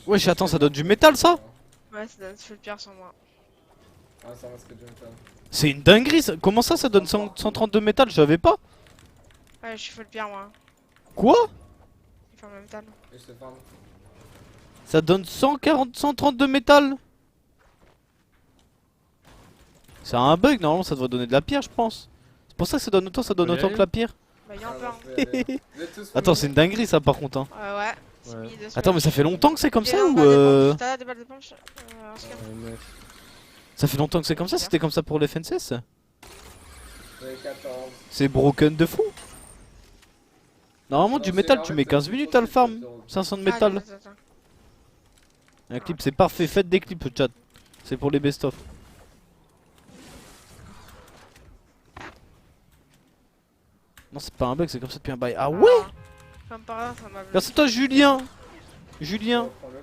Wesh, attends, ça donne du métal ça? Ouais, ça donne full pierre sur moi. Ah, ça reste que du métal. C'est une dinguerie ça. Comment ça donne 132 métal? Je savais pas. Ouais, je suis full pierre moi. Quoi? Il fait le même métal. Et je te farm. Ça donne 132 métal. C'est un bug, normalement ça devrait donner de la pierre je pense. C'est pour ça que ça donne autant, que la pierre. Bah y'a un peu. Ah, Hein. bah, je vais aller. Vous êtes tous Attends, revenus c'est une dinguerie ça par contre hein. Ouais. C'est Ouais. mis de Attends, mais ça fait longtemps que c'est comme J'ai ça un ou bal de punch. T'as des balles de punch Oscar. Ça fait longtemps que c'est comme ça? C'était comme ça pour les FNCS? J'avais 14. C'est broken de fou. Normalement Non, du c'est- métal en tu fait, mets c'est 15 plus minutes trop à le c'est farm. plus 500 de Ah, métal. attends. Un clip c'est parfait, faites des clips chat. C'est pour les best of. Non c'est pas un bug, c'est comme ça depuis un bail. Ah ouais. Comme par là, ça m'a. Merci à toi Julien. Julien, Oh, prends-le.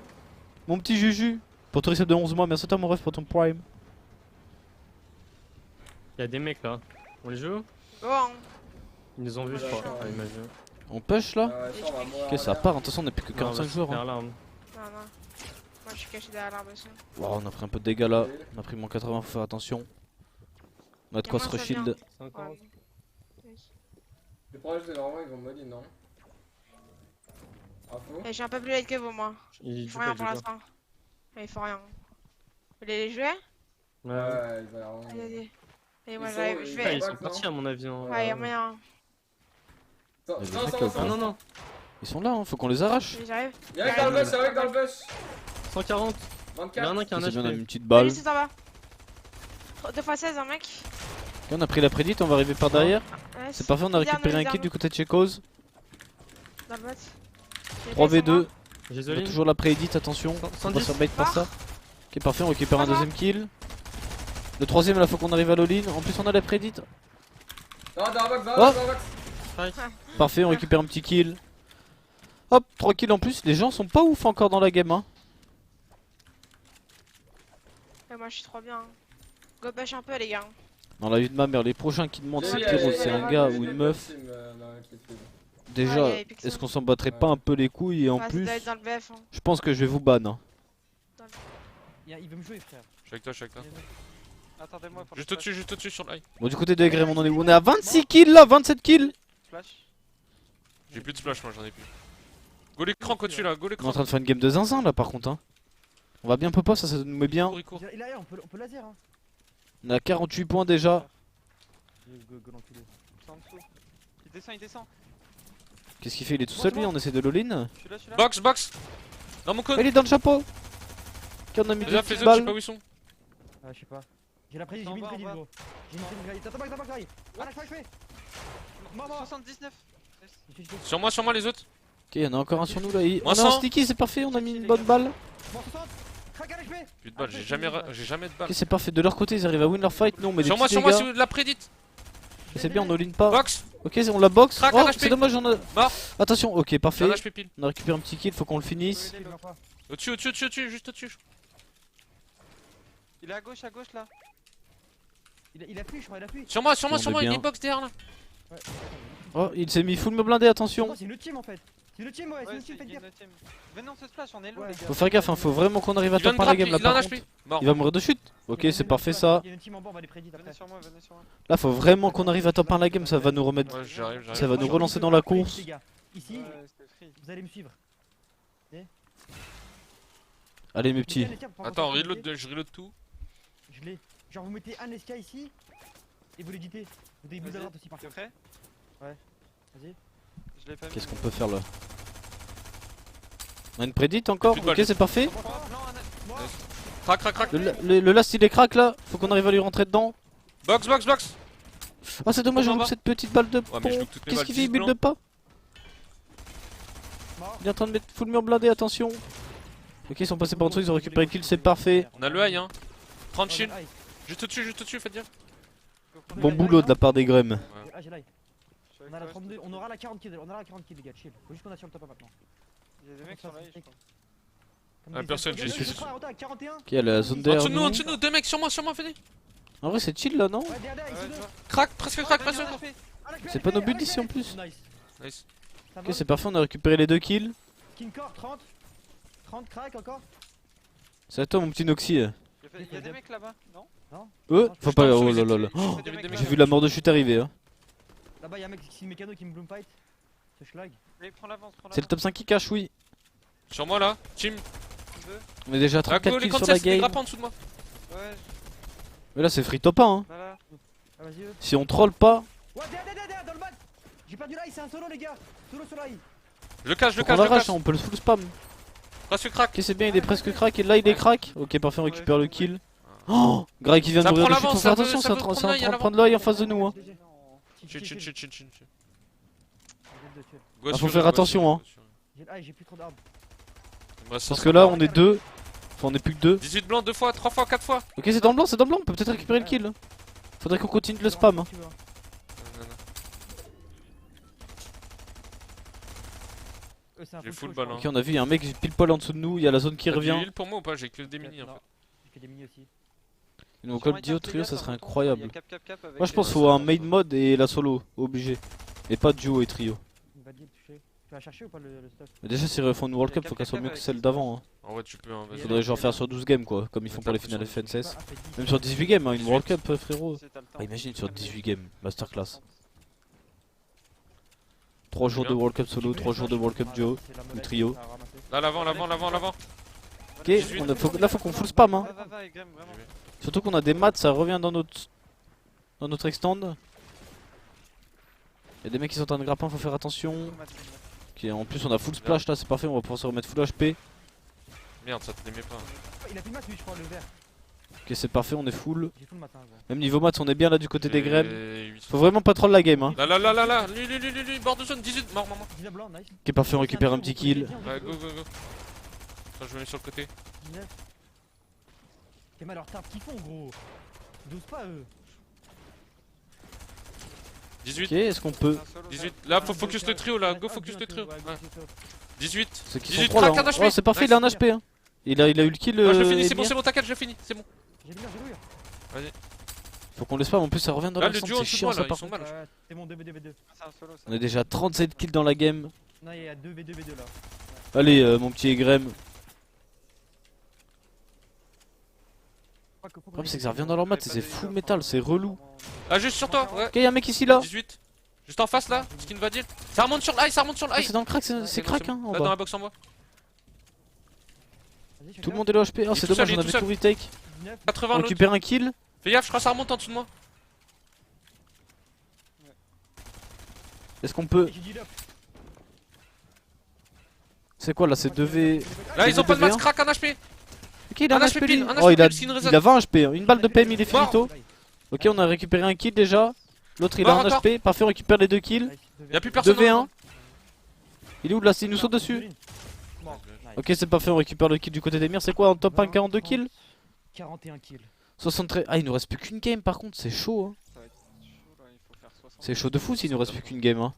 mon petit Juju. Pour ton reset de 11 mois, merci à toi mon ref pour ton prime. Y'a des mecs là. On les joue? Go hein. Ils nous ont vus, je crois. Ouais. Ah, imagine. On push là? Ah, ouais, ça, on va mourir Ok ça en part, l'air. de toute façon on a plus que Non, on va 45 se jours. faire Hein. là. Non. Moi je suis caché derrière l'arbre aussi. Wow, on a pris un peu de dégâts là. On a pris mon 80, faut faire attention. On a de quoi se Comment ça vient reshield. 50. Ouais. Le problème c'est que normalement ils vont me non? Info? Et j'ai un peu plus late que vous moi. Il Il joue faut pas, rien il pour joue pas. l'instant. Il faut rien. Vous voulez les jouer? Ouais. Ouais, il va y avoir. Allez. Et moi Ils j'arrive, sont- je ils Ah, vais. ils sont non partis à mon avis. Hein. Ouais, y'a moyen. Attends, Il y a des non, mecs ça là, va, ça Ah va. non, non. Ils sont là, hein, faut qu'on les arrache. J'arrive. Y'a un mec dans le bush, y'a un mec dans le bush. 140. Il y en a 24. un qui a un C'est bien, on a mis HP. une petite Allez, balle. c'est en bas. 2 x 16 un mec. Ok, on a pris la prédit, on va arriver par derrière. Ouais, C'est parfait, on a récupéré un kit du côté de chez Cause. Dans le bot. 3v2. J'ai On a Zoline. toujours la prédit, attention. On va 110. se faire bait par ça. Ok, parfait, on récupère un deuxième kill. Le troisième, là, faut qu'on arrive à l'all-in. En plus, on a la prédit. Non, dans la box, dans Oh. la box, dans la box. Parfait, on récupère un petit kill. Hop, 3 kills en plus. Les gens sont pas ouf encore dans la game. Hein. Ouais, moi je suis trop bien. Go push un peu les gars. Dans la vie de ma mère, les prochains qui demandent si J'ai- Pyro j'ai- c'est un j'ai- gars j'ai ou des une meuf. teams, dans la petite field. Déjà, Ouais, y a Epic est-ce Soul. qu'on s'en battrait pas un peu les couilles? Et en Ouais, ça plus, doit être dans le BF. Hein. je pense que je vais vous ban. Hein. Il veut me jouer, frère. Je suis avec toi, je suis avec toi. Attendez-moi pour Juste au-dessus sur l'eye. Bon, du côté de Egrem, on en est où? On est à 26 kills là, 27 kills. Splash. J'ai plus de splash, moi j'en ai plus. Go les cranks au-dessus là, go les On est en cranks. train de faire une game de zinzin là par contre. Hein. On va bien Popo, ça nous met bien. Cours, il court. Il est là, on peut laser. Hein. On a 48 points déjà. Go l'enculé. C'est en dessous. Il descend. Qu'est-ce qu'il fait? Il est tout seul lui, on essaie de l'all-in. Je suis là. Box, box. Dans mon code. Il est dans le chapeau. Ok, on a mis Déjà deux fais petites eux, je sais pas balles. où ils sont. Ah, je sais pas. J'ai la prédit, j'ai En mis une bas, prédit, en bas. gros. J'ai mis une prédit. T'as ta bague, j'arrive. Ah, lâche-moi, je fais. Maman. 79. Sur moi les autres. Ok, il y en a encore un sur nous là. On Moi, a un 100. sticky, c'est parfait, on a mis une bonne balle. Bon, 60. Crac à l'HP. Plus de balles, j'ai jamais de balles. Ok, c'est parfait. De leur côté, ils arrivent à win leur fight. Nous, on met des Sur moi, petits sur moi, dégâts. c'est la prédite. Et c'est bien, on all-in pas. Box. Ok, on la box. Crac, Oh, un HP. c'est dommage, on a. Mort. Attention, ok, J'ai parfait. un HP pile. On a récupéré un petit kill, faut qu'on le finisse. Au-dessus, juste au-dessus. Il est à gauche là. Il appuie, je crois, il appuie. Sur moi, On est il bien. est box derrière là. Oh, il s'est mis full me blindé, attention. C'est une team en fait. C'est une team, ouais, c'est Ouais, une team, c'est faites gaffe. une team. Venez, on se splash, on est low Ouais. les gars. Faut faire gaffe, hein, faut vraiment qu'on arrive à Il vient de top 1 la grapper, game là il a par un contre. HP. Mort. Il va mourir de chute. Ok, c'est parfait ça. Il y a une team en bas, on va les prédire après. Venez sur moi. Là, faut vraiment qu'on arrive à top 1 la game, ça va nous remettre. Ouais, j'arrive. Ça va nous relancer dans la course. Les gars, ici, Ouais, c'était free. vous allez me suivre. Allez, mes petits. Attends, je reload tout. Je l'ai. Genre, vous mettez un SK ici et vous l'éditez. Vous avez Vas-y. à droite aussi par T'es contre. prêt? Vas-y. Je l'ai pas mis. Qu'est-ce qu'on peut faire là? On a une prédite encore? Plus de Ok, balles. c'est parfait. Crac. Le last il est crack là. Faut qu'on arrive à lui rentrer dedans. Box. Ah, c'est dommage, En on bas. loupe cette petite balle de Ouais, mais je pont. loupe toutes mes Qu'est-ce balles, qu'il fait? Il build visiblement. pas. Il est en train de mettre full mur blindé, attention. Ok, ils sont passés par en dessous, ils ont récupéré le kill, c'est parfait. On a le high hein. 30 shield. Ouais, Juste au-dessus, faites gaffe. Bon boulot de la part des Grem. Ah, j'ai live. On a la 32, on aura la 40 kills, on aura la 40 kills les gars, chill. Faut juste qu'on assure le top 1 maintenant. Il y a des mecs sur la je crois. Comme Ah, des- personne, Regarde, j'ai je su. crois, Rota, 41. Ok, il y a la zone En derrière dessous de nous. nous, deux mecs sur moi, venez. En vrai, c'est chill là, non? Ouais, derrière, Ouais, ici je deux. vois. Crac, presque crac. Ah, la C'est pas nos buts d'ici en plus. Nice. Nice. Ça Ok, va. c'est parfait, on a récupéré les deux kills. King Core 30. 30 crack encore. C'est à toi mon petit Noxy. Y'a des mecs là-bas, non? Faut pas. Putain, Oh sur là les là là. épaules. Oh, Y'a des mecs j'ai vu la mort de chute arriver. Hein. Là-bas, y'a un mec qui mécano qui me bloom fight. Ce schlag. Mais prends l'avance, prends C'est le top 5 qui cache, oui. Sur moi là, team. On est déjà à Draco, 34 les kills sur la 37, les game. grappins en dessous de moi. Ouais, Mais là c'est free top 1 hein. voilà. Ah, vas-y, eux. Si on troll pas, Ouais, derrière, dans le bac. J'ai perdu l'ail, c'est un solo, les gars. Solo sur l'ail. Je le cache, je faut le qu'on cache, je le l'arrache, cache. on peut le full spam. Presque crack. Ok, c'est bien, il est presque crack et là il est crack. Ok, parfait, on récupère le kill. Oh, Greg qui vient de Ça mourir prend de chute, l'avance, faut faire ça veut- attention, ça c'est en veut train prendre l'œil de à prendre l'œil en face de nous. Hein. Chill, chill, chill, chill, chill. Ah, faut faire attention, hein. J'ai plus trop d'armes. Parce que là on est 2. Enfin, on est plus que 2. 18 blancs 2 fois, 3 fois, 4 fois. Ok, c'est dans le blanc, c'est dans le blanc, on peut peut-être récupérer le kill. Faudrait qu'on continue de le spam. Hein. J'ai full balle, hein. Ok, on a vu, il y a un mec pile poil en dessous de nous, il y a la zone qui T'as du revient. heal pour moi ou pas? J'ai que des mini en fait. J'ai que des mini aussi. Donc, comme duo trio, ça serait incroyable. Cap avec Moi je pense qu'il faut un main mode et la solo, obligé. Et pas duo et trio. Il va dire toucher. Tu vas chercher ou pas le stuff? Mais déjà, si refont une World Cup, faut qu'elle soit mieux que celle d'avant. Hein. En vrai, tu peux, hein, vas-y. Faudrait genre faire sur 12 games quoi, comme ils font pour les finales FNCS. Même sur 18 games, hein, une World Cup frérot. Ah, imagine sur 18 games, masterclass. 3 jours de World Cup solo, 3 jours de World Cup duo ou trio. Là, l'avant, l'avant, l'avant, l'avant. Ok, là faut qu'on full spam hein. Va, Egrem, vraiment. Surtout qu'on a des mats, ça revient dans notre extend. Y'a des mecs qui sont en train de grappin, faut faire attention. Ok, en plus on a full splash là, c'est parfait, on va pouvoir se remettre full HP. Merde, ça te l'aimait pas. Il a plus de maths lui, je crois, le vert. Ok, c'est parfait, on est full. J'ai tout le matin, gros. Même niveau maths, on est bien là du côté des grèmes. Et huit. Faut vraiment pas troll la game hein. Là, lui, bord de zone, 18, mort. 19 blanc, nice. Ok, parfait, on récupère un petit kill. Ouais, go. Attends, je me mets sur le côté. 19. T'es mal leur tarte qu'ils font, gros. Douce pas eux. 18, Ok, est-ce qu'on peut. 18. Là, faut focus le trio là, go focus le trio. Ouais. 18. Ceux qui 18, sont 3 là. crack, un HP. Oh, c'est parfait, il a un HP hein. Il a eu le kill. Ouais, je le finis, c'est Edmir. bon, t'inquiète, je le finis, c'est bon. J'ai lu. Faut qu'on le spam, en plus ça revient dans Là, la le duo en c'est dessous de chiant moi ça là, par ils sont contre. mal. C'est bon, 2v2v2. C'est un solo, ça. On est déjà à 37 kills dans la game. Non, il y a 2v2v2 là. Allez, mon petit Egrem. Le problème c'est que ça revient dans leur mat, c'est full metal, c'est relou. Ah, juste sur toi, ouais. Ok, y'a un mec ici là. 18. Juste en face là, skin va dire. Ça remonte sur l'ail, ça remonte sur Ah, l'ail. c'est dans le crack, c'est crack hein en Là, dans bas. la box en bas. Tout le monde est low HP. Oh, c'est tout seul, dommage, il est on tout avait seul. tout retake. 19. 80 On l'autre. récupère un kill. Fais gaffe, je crois que ça remonte en dessous de moi. Est-ce qu'on peut. J'ai dit up. C'est quoi là, c'est 2v. Là, ils ont pas de max, 2v1. crack, un HP. Ok, il a Un un HP HP lui. pile, un Oh, HP il a, pile, skin reset. il a 20 HP. Une balle de PM, il est Mort. finito. Ok, on a récupéré un kill déjà. L'autre il a Mort un encore. HP. Parfait, on récupère les 2 kills. Y'a plus personne. 2v1. Il est où là? Il nous saute dessus. Ok, c'est parfait, on récupère le kill du côté d'Emir. C'est quoi en top 1 42 kills? 41 kills. 73. Ah, il nous reste plus qu'une game par contre, c'est chaud. Hein. Ça va être chaud, là, il faut faire 60. C'est chaud de fou s'il nous reste plus qu'une game. Hein.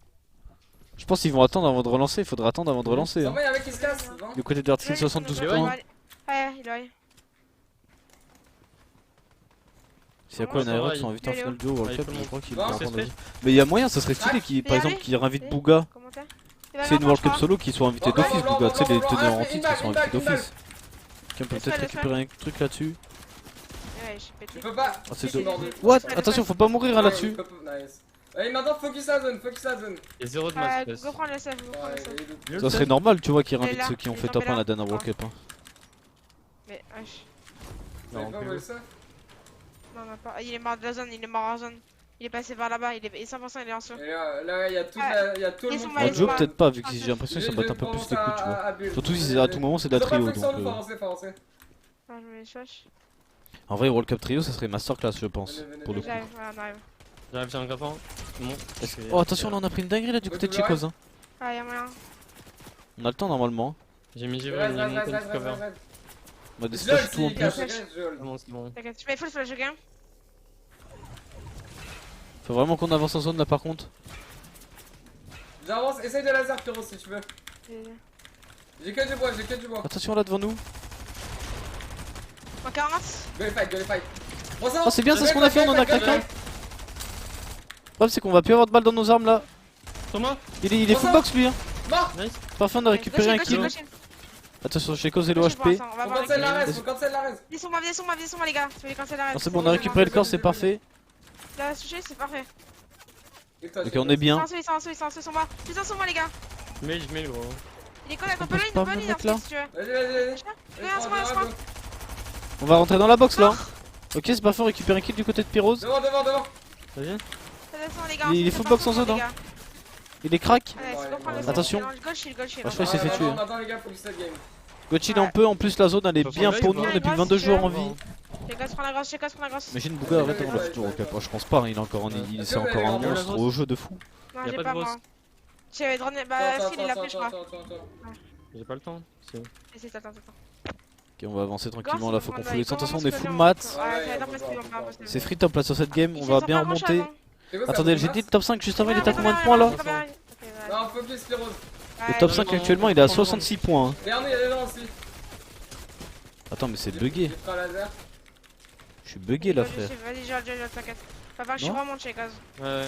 Je pense qu'ils vont attendre avant de relancer. Il faudra attendre avant de relancer. Ça Hein. va, y'a un mec qui se casse. Devant. Du côté de Dartskill, 72 Ouais, points. Ouais, il est. S'il y a quoi, une Ça va, aéro qui sont il- invités en il est finale duo World Ah, Cup, il je crois qu'ils Bon, vont c'est prendre fait. aussi. Mais il y a moyen, ça serait stylé qu'il, par Et exemple, allez. qu'ils invitent Bouga. Comment t'es? C'est une World Cup solo qui soit invité Blanc, d'office, blanc, Bouga. Tu sais, blanc, les blanc, teneurs en une titre balle, qui sont une invités balle, une balle. d'office. Ok, on peut Laisse-le, peut-être laisse-le. récupérer un truc là-dessus. Ouais, j'ai pété. Tu peux pas. Ah, c'est Je suis deux. mort de- What? Laisse-le, Attention, faut pas mourir hein, Ouais, là-dessus. Nice. Allez, maintenant focus la zone, focus la zone. Il y a 0 de Ouais, max. go prendre le save, go prendre Ouais, le save. il est Ça serait normal, tu vois, qu'ils Il est invitent là, ceux qui ont il est fait top tombé 1 la là. dernière World Cup. Hein. Mais, wesh. Vous avez pas envoyé ça? Non, non, pas. Il est mort de la zone, il est mort en zone. Il est passé par là-bas, il est 100% il est en saut. Et là, y'a tout le Ils sont monde. mal, En ils duo, sont peut-être pas, vu que Ah, j'ai l'impression qu'ils s'en Je battent un peu plus pense les coups, tu vois. à Bull. Surtout si à tout moment c'est de la Ils ont pas trio. fait que sur Donc, nous, foncez. Ah, je mets les choches. en vrai, World Cup trio, ça serait masterclass, je pense. Venez, Pour le coup. J'arrive, voilà, on arrive. J'arrive, j'ai un grappin. Bon. Oh, attention, là, on a pris une dinguerie là du côté de Chicos. Hein. Ah, y'a moyen. On a le temps normalement. J'ai mis G20, Reste, il est monté reste, de reste, cover. reste. On a des Jol, splash tout en s'il plus. cache, reste, Jol. C'est bon, c'est bon. T'inquiète, je mets full flash game. Faut vraiment qu'on avance en zone là par contre. J'avance, essaye de laser, Pyro, si tu veux. J'ai que du bois. Attention là devant nous. En 40. Go les fight. Oh, c'est bien, c'est ce qu'on a fait, on en a craqué un. Le problème c'est qu'on va plus avoir de balles dans nos armes là. Sur moi. Il est full box lui hein. Mort. Nice. Parfait, on a récupéré un kill. Attention, chez Cause et le Je sais pas, HP. attends, on va Faut voir cancel la les- res, faut cancel la res. Venez sur moi les gars. Tu veux les cancel la Non, reste. c'est bon, on a récupéré le corps, c'est parfait. Là, touché, c'est parfait. Ok, on est bien. Ils sont en dessous sur moi. Ils sont sur moi les gars. Mage, mage, gros. Il est con, on peut passe pas pas, une mon ligne mec, là. si tu veux. Vas-y. Regarde, sur moi. On va rentrer dans la box là. Ok, c'est parfait, on récupère un kill du côté de Pyrose. Devant. Vas-y. Ça descend les gars. Il est c'est full pas box en fond, zone, les hein. gars. Il est crack. Allez, c'est pour prendre le Attention. Gold shield. Ah, je crois qu'il s'est fait tuer. Attends les gars, faut que ça game. Gotchi en peu, en plus la zone elle est Faut bien prendre pour la nous, gueule, on est plus de ouais, 22 si joueurs tu en veux. vie. Chez Gosse, prends la grosse. Imagine Bouga arrête on l'a toujours au cap. Je pense pas, il est encore en il c'est encore un monstre au jeu de fou. Non, Y a j'ai pas pas de moi. grosse. J'avais drone. Bah, Phil il a pris, je crois. J'ai pas le temps. Si. Attends. Ok, on va avancer tranquillement Gosse, là, on faut va qu'on prendre fout les la- tentations, on comment est on se full fait, mat. Ouais, ça va être impossible, on va impossible. C'est free top là sur cette game, on va bien remonter. Attendez, j'ai dit le top 5 juste avant, il était à combien de points là? Non, focus les roses. Le top Ouais, 5 non, actuellement il est à 66 points. hein. Dernier, il est là aussi. Attends, mais c'est bugué. J'ai pas laser. Je suis bugué là, frère. Vas-y, je t'inquiète. Pas voir, je suis Non vraiment chez Gosse. Ouais.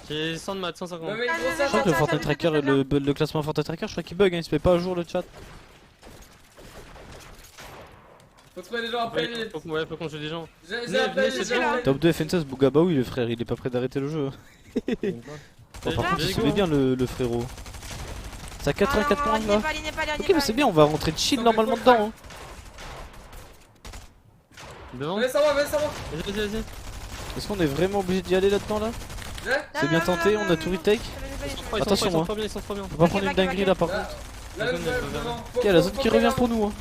J'ai 100 de maths, 150. Non, mais Ah, gros, Je ça, crois que le ça, Fortnite ça, Tracker, ça, ça, le classement Fortnite Tracker, je crois qu'il bug, hein, il se met pas à jour le chat. Faut trouver des gens après lui. Ouais, faut qu'on joue des gens. J'ai Venez, appelé venez, les c'est gens. là. Top 2 FNCS, Bouga, bah oui le frère, il est pas prêt d'arrêter le jeu. Bon, par contre, il se met bien le frérot. C'est à 84 points là. Ok, mais c'est bien, on va rentrer de chill normalement dedans. Hein. Devant. Venez, ça va. Vas-y. Est-ce qu'on est vraiment obligé d'y aller là-dedans là? J'ai. C'est bien tenté, on a tout retake. Attention, Ils sont hein. trop bien, ils sont trop bien. On va pas prendre une dinguerie là par contre. Là, Ok, la zone qui revient pour nous. Hein.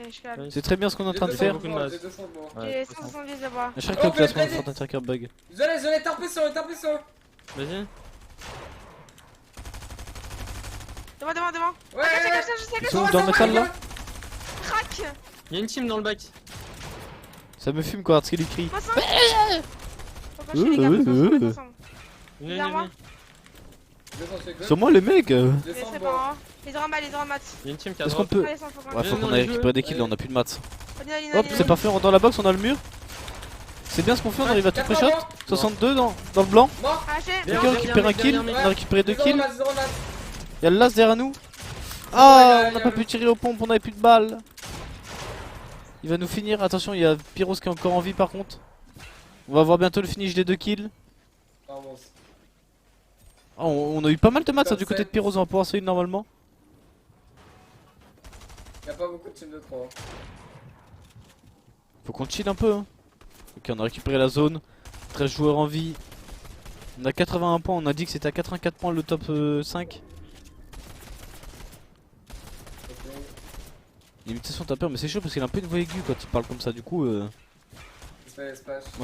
Je suis là. C'est très bien ce qu'on est en train de faire. beaucoup de masse. J'ai 170 de bois. Je crois que le classement Fortnite Tracker bug. Je l'ai tapé sur eux. Vas-y. Devant. Ouais, Je sais Ils sont où dans le métal là? Crac. Y'a une team dans le bac. Ça me fume quoi, ce qu'il lui crie. Pourquoi je suis les gars, faut qu'on se mette ensemble. Viens. Sur moi les mecs. Mais c'est pas grave. Les aura mal. Y'a une team qui a Est-ce qu'on drop. peut. Allez, sans faut qu'on- Ouais, faut Non, qu'on non, aille les jeux. récupérer des kills là, on a plus de maths. Allez, Hop, c'est parfait, on rentre dans la box, on a le mur. C'est bien ce qu'on fait, on arrive à tout pré-shot. 62 dans le blanc. Arraché. Ok, on récupère un kill, on a récupéré 2 kills. Zéro mat. Y'a le las derrière nous. Ah, on n'a pas pu tirer aux pompes, on avait plus de balles. Il va nous finir, attention, il y a Pyros qui est encore en vie par contre. On va voir bientôt le finish des 2 kills. Ah, on a eu pas mal de maths du côté de Pyros, on va pouvoir sauver normalement. Y'a pas beaucoup de team de 3. Faut qu'on chill un peu. Hein. Ok, on a récupéré la zone. 13 joueurs en vie. On a 81 points, on a dit que c'était à 84 points le top 5. L'imitation t'as peur, mais c'est chaud parce qu'il a un peu une voix aiguë quand il parle comme ça. Du coup, moi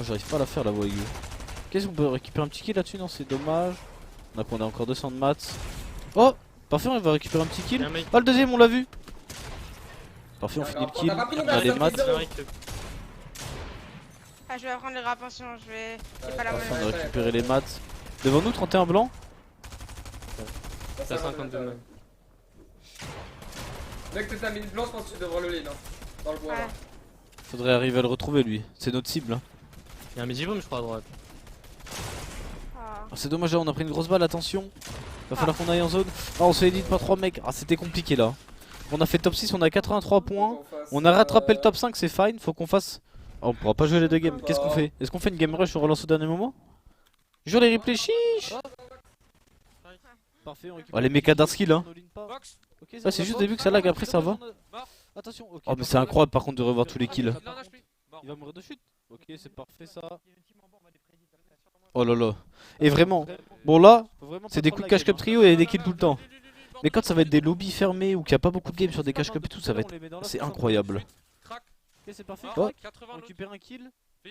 j'arrive pas à la faire la voix aiguë. Qu'est-ce qu'on peut récupérer un petit kill là-dessus? Non, c'est dommage. On a encore 200 de maths. Oh, parfait, on va récupérer un petit kill. Y'a un mec. Ah, le deuxième, on l'a vu. Parfait, on finit le kill. On a pas pris On a les maths. Ah, je vais prendre les grappes, attention, je vais. C'est pas la Parfait, même. on a récupéré les maths. Devant nous, 31 blanc. T'as 52 même. Mec, t'as mis une blanche quand tu devrais le lead. Dans le bois là. Faudrait arriver à le retrouver lui. C'est notre cible. Hein. Y'a un midi-boom, je crois, à droite. Ah. Ah, c'est dommage, on a pris une grosse balle, attention. Va falloir qu'on aille en zone. Ah, on se fait élite par 3 mecs. Ah, c'était compliqué là. On a fait top 6, on a 83 points. On a rattrapé le top 5, c'est fine. Faut qu'on fasse. Oh, on pourra pas jouer les 2 games. Qu'est-ce qu'on fait? Est-ce qu'on fait une game rush ou relance au dernier moment? Joue les replays, chiche. Parfait, on récupère. Oh, les mécas d'Arskill hein. Ouais, c'est juste au début que ça lag, après ça va. Oh, mais c'est incroyable par contre de revoir tous les kills. Il va mourir de chute. Ok, c'est parfait ça. Oh là là. Et vraiment, bon là, c'est des coups de cash cup trio et des kills tout le temps. Mais quand ça va être des lobbies fermés ou qu'il n'y a pas beaucoup de games sur des cash cup et tout, ça va être. C'est incroyable. C'est parfait. Oh, on récupère un kill. Tu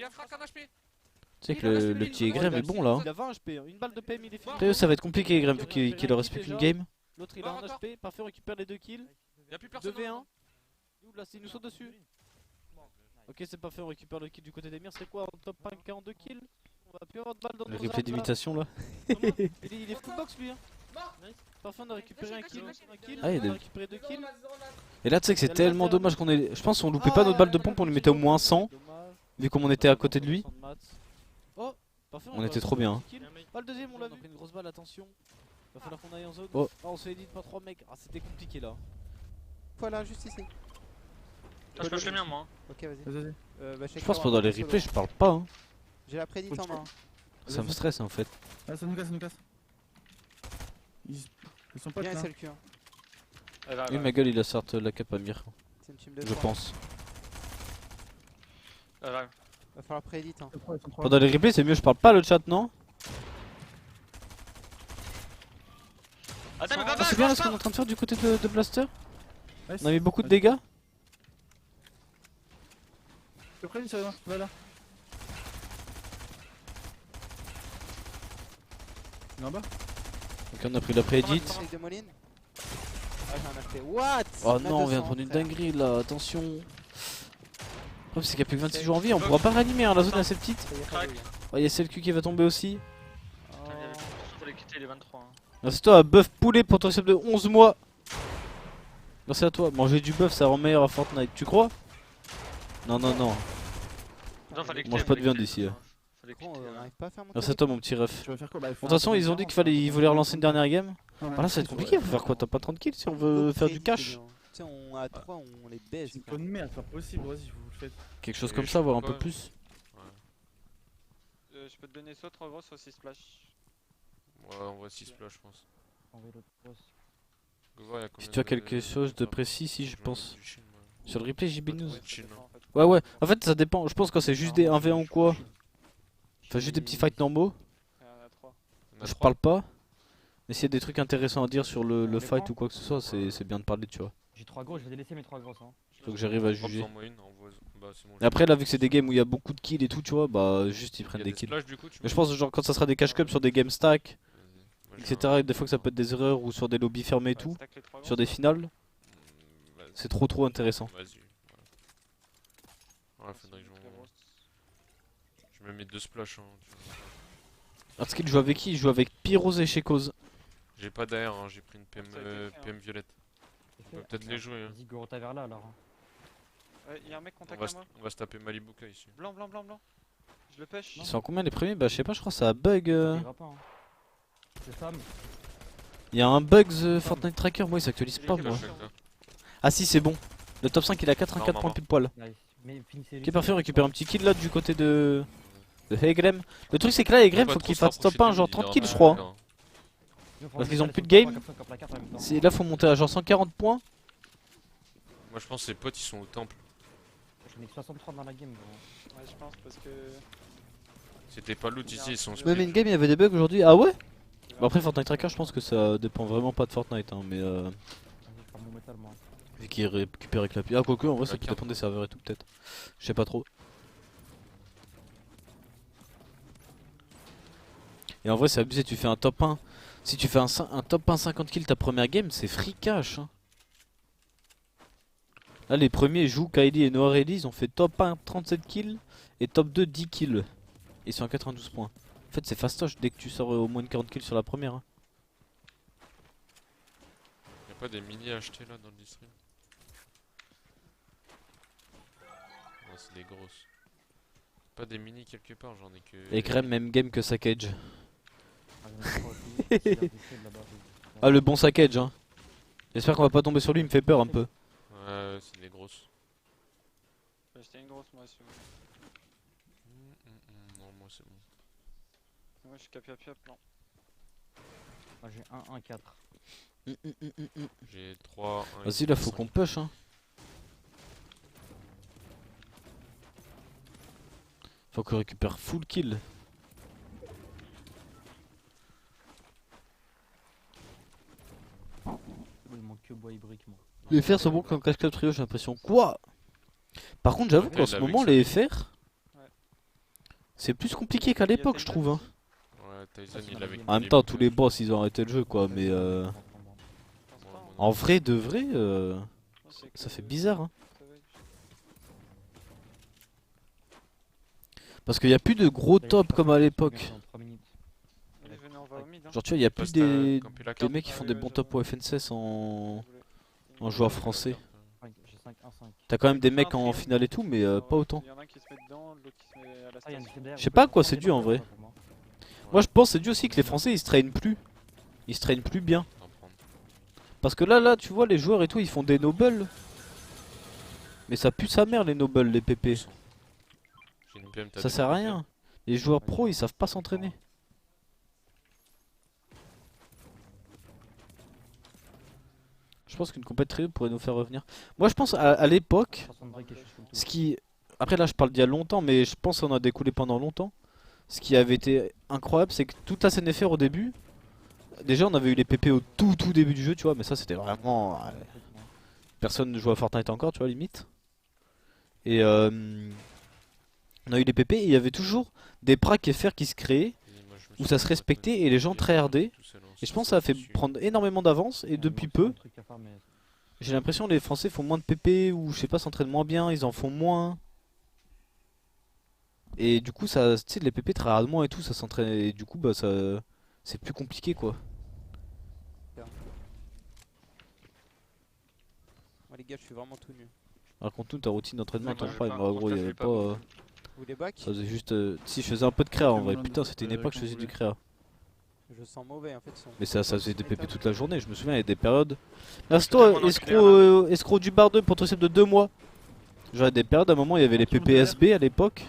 sais que le petit Egrem est bon là. Il a 20 HP, une balle de PM il est fini. Après eux, ça va être compliqué Egrem vu qu'il leur reste plus qu'une game. L'autre il a 1 HP, parfait, on récupère les 2 kills. 2v1. Là, il nous saute dessus. Ok, c'est parfait, on récupère le kill du côté des murs. C'est quoi en top 5 42 kills? On va plus avoir de balles dans le replay d'imitation là. Il est full box lui. Hein. Parfait, on a récupéré un kill. Ah, il a récupéré 2 kills. Et là, tu sais que c'est tellement dommage qu'on ait. Je pense qu'on loupait pas notre balle de pompe, on lui mettait au moins 100. Vu comme on était à côté de lui. On était trop bien. Hein. Ah, le deuxième, on l'a vu. Une grosse balle, attention. Va falloir qu'on aille en zone. Oh. Ah, on se edit pas 3 mecs. Ah, c'était compliqué là. Voilà, juste ici. Ah, je flash le mien, moi. hein. Ok, vas-y. Vas-y. Je pense que pendant les replays, je parle pas. Hein. J'ai la prédite en main. Ça me stresse en fait. Ah, ça nous casse, ça nous casse. Ils sont pas Viens, là. c'est le cul. Hein. Oui, ma gueule, il a sorti la cape à Mir. C'est une team de Je 3. pense. J'arrive. Va falloir prédite. Hein. Pendant les replays, c'est mieux, je parle pas le chat, non? Attends, mais Ah, papa, c'est bien là ce qu'on est en train de faire du côté de Blaster. Ouais, On a mis beaucoup de dégâts. Je prédite sur moi, va là. Il est en bas. Ok, on a pris la prédit. Essaye de Moline. Ah, j'en ai fait. What? Oh On a non, on vient de 200, prendre une frère. dinguerie là, attention. Le problème, c'est qu'il y a plus que 26 jours en vie, on pourra pas réanimer, hein, la zone est assez petite. Ça y est, Crac. pas Oh, il y a CLQ qui va tomber aussi. Oh. Fallait quitter les 23. Hein. Merci toi, bœuf poulet pour ton sub de 11 mois. Merci à toi, manger du bœuf ça rend meilleur à Fortnite, tu crois? Non, non, non. Non, fallait Mange pas de viande ici, hein. Fallait Gros, quitter. on n'arrive pas à faire monter. Merci à toi, mon petit ref. Tu vas faire quoi? Bah, De toute façon, ils ont dit qu'ils voulaient relancer une dernière game. Voilà, ça va être compliqué, faut faire quoi? T'as pas 30 kills si on veut faire du cash? Tu sais, on a 3, on les baisse. C'est une bonne merde, c'est pas possible, vas-y, vous le faites. Quelque chose Et comme je ça, sais voire un pas. peu plus. Je peux te donner soit 3 grosses, soit 6 splash. Ouais, on voit 6 splash, je pense. On va l'autre boss. Go voir, y a combien Si tu as de- quelque chose de précis, si je vais pense. mettre du Shin, moi. Sur le replay, JB News. Ouais, chill, hein. Ouais, ouais, en fait, ça dépend. Je pense que c'est juste des 1v1 ou quoi. Enfin, juste des petits fights normaux. Il y en a 3. On a Je trois. parle pas. Mais s'il y a des trucs intéressants à dire sur le fight ou quoi que ce soit, c'est bien de parler, tu vois. J'ai 3 gros, je vais délaisser mes 3 grosses. Hein. Faut que j'arrive à Drops juger. en moyenne, on voit- bah, c'est bon, Et après, là, vu que c'est des games où il y a beaucoup de kills et tout, tu vois, bah juste ils il y prennent a des des kills. splash, du coup, tu Mais je mets- pense, genre, quand ça sera des cash cups sur des game stack, Vas-y. Moi, j'ai etc., des fois que ça peut être des erreurs ou sur des lobbies fermés et tout, Stack les 3 sur des finales, Vas-y. c'est trop intéressant. Vas-y. Ouais, faudrait que je me mets 2 splash. Hein, tu vois. Artskill joue avec qui? Il joue avec Pyros et Shekos. J'ai pas d'air, hein, j'ai pris une PM, Ça a été fait, hein. PM violette. On peut peut-être les jouer, hein. Vas-y, Goro, t'as vers là alors. Ouais, y'a un mec On contact va, à moi. on va se taper Malibuka ici. Blanc, blanc, blanc, blanc. Je le pêche. Ils sont en combien les premiers? Bah, je sais pas, je crois que ça a bug. Il ira pas. Hein. C'est Sam. Il y a un bug Fortnite Tracker, moi il s'actualise pas, J'ai moi. quel âge Ah, si, c'est bon. Le top 5 il a 84 Non, points maman. pile poil. Nice. Mais finissez. Ok, parfait, on récupère un petit kill là du côté de Hegrem. Le truc c'est que là, Hegrem faut qu'il fasse top 1, genre 30 kills, je crois. hein. Parce qu'ils ont plus de game. Là, faut monter à genre 140 points. Moi je pense que ses potes ils sont au temple. J'en ai que 63 dans la game. Gros. Ouais, je pense parce que. C'était pas loot ici, ils sont Même split. in-game, il y avait des bugs aujourd'hui. Ah ouais? Bah après, Fortnite Tracker, je pense que ça dépend vraiment pas de Fortnite, hein, mais Vas-y, je prends mon métal moi. vu qu'il récupère avec la pi. Ah, quoique, en vrai, ça La peut carte. dépendre des serveurs et tout, peut-être. Je sais pas trop. Et en vrai, c'est abusé, tu fais un top 1. Si tu fais un top 1 50 kills ta première game, c'est free cash. Hein. Là, les premiers jouent Kylie et Noir Ellie, ils ont fait top 1 37 kills et top 2 10 kills. Ils sont à 92 points. En fait, c'est fastoche dès que tu sors au moins de 40 kills sur la première. Hein. Y'a pas des mini à acheter là dans le district? Non, c'est des grosses. Pas des mini quelque part, j'en ai que. Et Crème, même game que Sackage. Ah, j'en ai 3 aussi. Il y a des kills là-bas. Ah, le bon Sackage, hein. J'espère qu'on va pas tomber sur lui, il me fait peur un peu. Ouais, c'est des grosses. J'ai acheté une grosse moi si vous voulez. Non, moi c'est bon. Moi je suis capi à blanc. Ah, j'ai 1-1-4. J'ai 3. Vas-y, là, faut qu'on push, hein. Faut qu'on récupère full kill. Il manque que bois et briques moi. Les FR sont bons comme cash club trio, j'ai l'impression. Quoi? Par contre, j'avoue qu'en ce moment, les FR, c'est plus compliqué qu'à l'époque, je trouve. Hein. Ouais, Tyson il avait. En même temps, tous les boss ils ont arrêté le jeu, quoi. Mais en vrai, de vrai, ça fait bizarre. Hein. Parce qu'il n'y a plus de gros top comme à l'époque. Allez, venez, on va au mid. Hein. Genre, tu vois, il n'y a plus Poste à des camper la mecs carte. qui font des bons tops au FNCS en joueur français. J'ai 5-1-5. T'as quand même des mecs en finale et tout, mais pas autant. Il y en a un qui se met dedans, l'autre qui se met à la Ah, il y a une station. fille derrière, Je sais vous pas à pouvez quoi prendre c'est des dû en balles, vrai. pour moi. Moi je pense que c'est dû aussi que les Français ils se traînent plus. Ils se traînent plus bien. d'en prendre. Parce que là tu vois les joueurs et tout ils font des nobles. Mais ça pue sa mère les nobles, les PP. J'ai une PM, t'as Ça des sert à PM. rien. Les joueurs pro ils savent pas s'entraîner. Je pense qu'une compétition pourrait nous faire revenir. Moi je pense à l'époque, 60 briques et je suis ce qui... Après là je parle d'il y a longtemps mais je pense qu'on a découlé pendant longtemps. Ce qui avait été incroyable c'est que toute la scène FR au début, déjà on avait eu les PP au tout début du jeu tu vois, mais ça c'était vraiment... Personne ne jouait à Fortnite encore tu vois limite. Et on a eu les PP et il y avait toujours des pracs FR qui se créaient, Et moi, je me où ça suis se respectait et les gens tryhardaient. tout seul en Et je pense que ça a fait prendre énormément d'avance et depuis peu, j'ai l'impression que les Français font moins de PP ou je sais pas s'entraînent moins bien, ils en font moins. Et du coup ça, tu sais les PP tryhardent moins et tout, ça s'entraîne et du coup bah ça c'est plus compliqué quoi. Moi les gars, je suis vraiment tout nu. Alors contre nous ta routine d'entraînement Ouais, t'en moi, je prends, vais pas- moi moi, gros je il y le avait fais pas... pas beaucoup. Vous les bacs? Ça faisait juste... Si je faisais un peu de créa en vrai, putain c'était une époque je faisais du créa. Je sens mauvais en fait. Mais ça faisait des PP toute la journée, je me souviens il y a des périodes. Merci Totalement toi dans le escroc, escroc du bar 2 pour ton sub de 2 mois. Genre des périodes à un moment il y avait les PPSB à l'époque.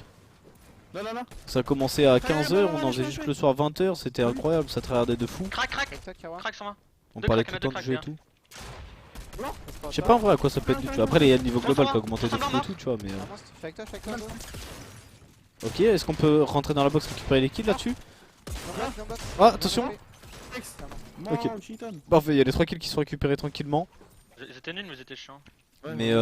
Là. Ça commençait à 15h, on en faisait jusque le soir 20h, c'était incroyable, ça tryhardait de fou. Crac, crac, Avec toi, Kawa? crac sur moi. On Deux parlait cracks, tout le temps deux du jeu et cracks, tout. Je sais pas en vrai à quoi ça peut être du tout. Après il y a le niveau global qui a augmenté de Sans fou et tout tu vois mais... Ah, moi, je fais avec toi, Ok, est-ce qu'on peut rentrer dans la box récupérer les kills là-dessus? Dans box. Ah attention. Ok. Ok. Cheaton. Parfait, il y a les 3 kills qui sont récupérés tranquillement. J'étais nul, mais j'étais chiant. Mais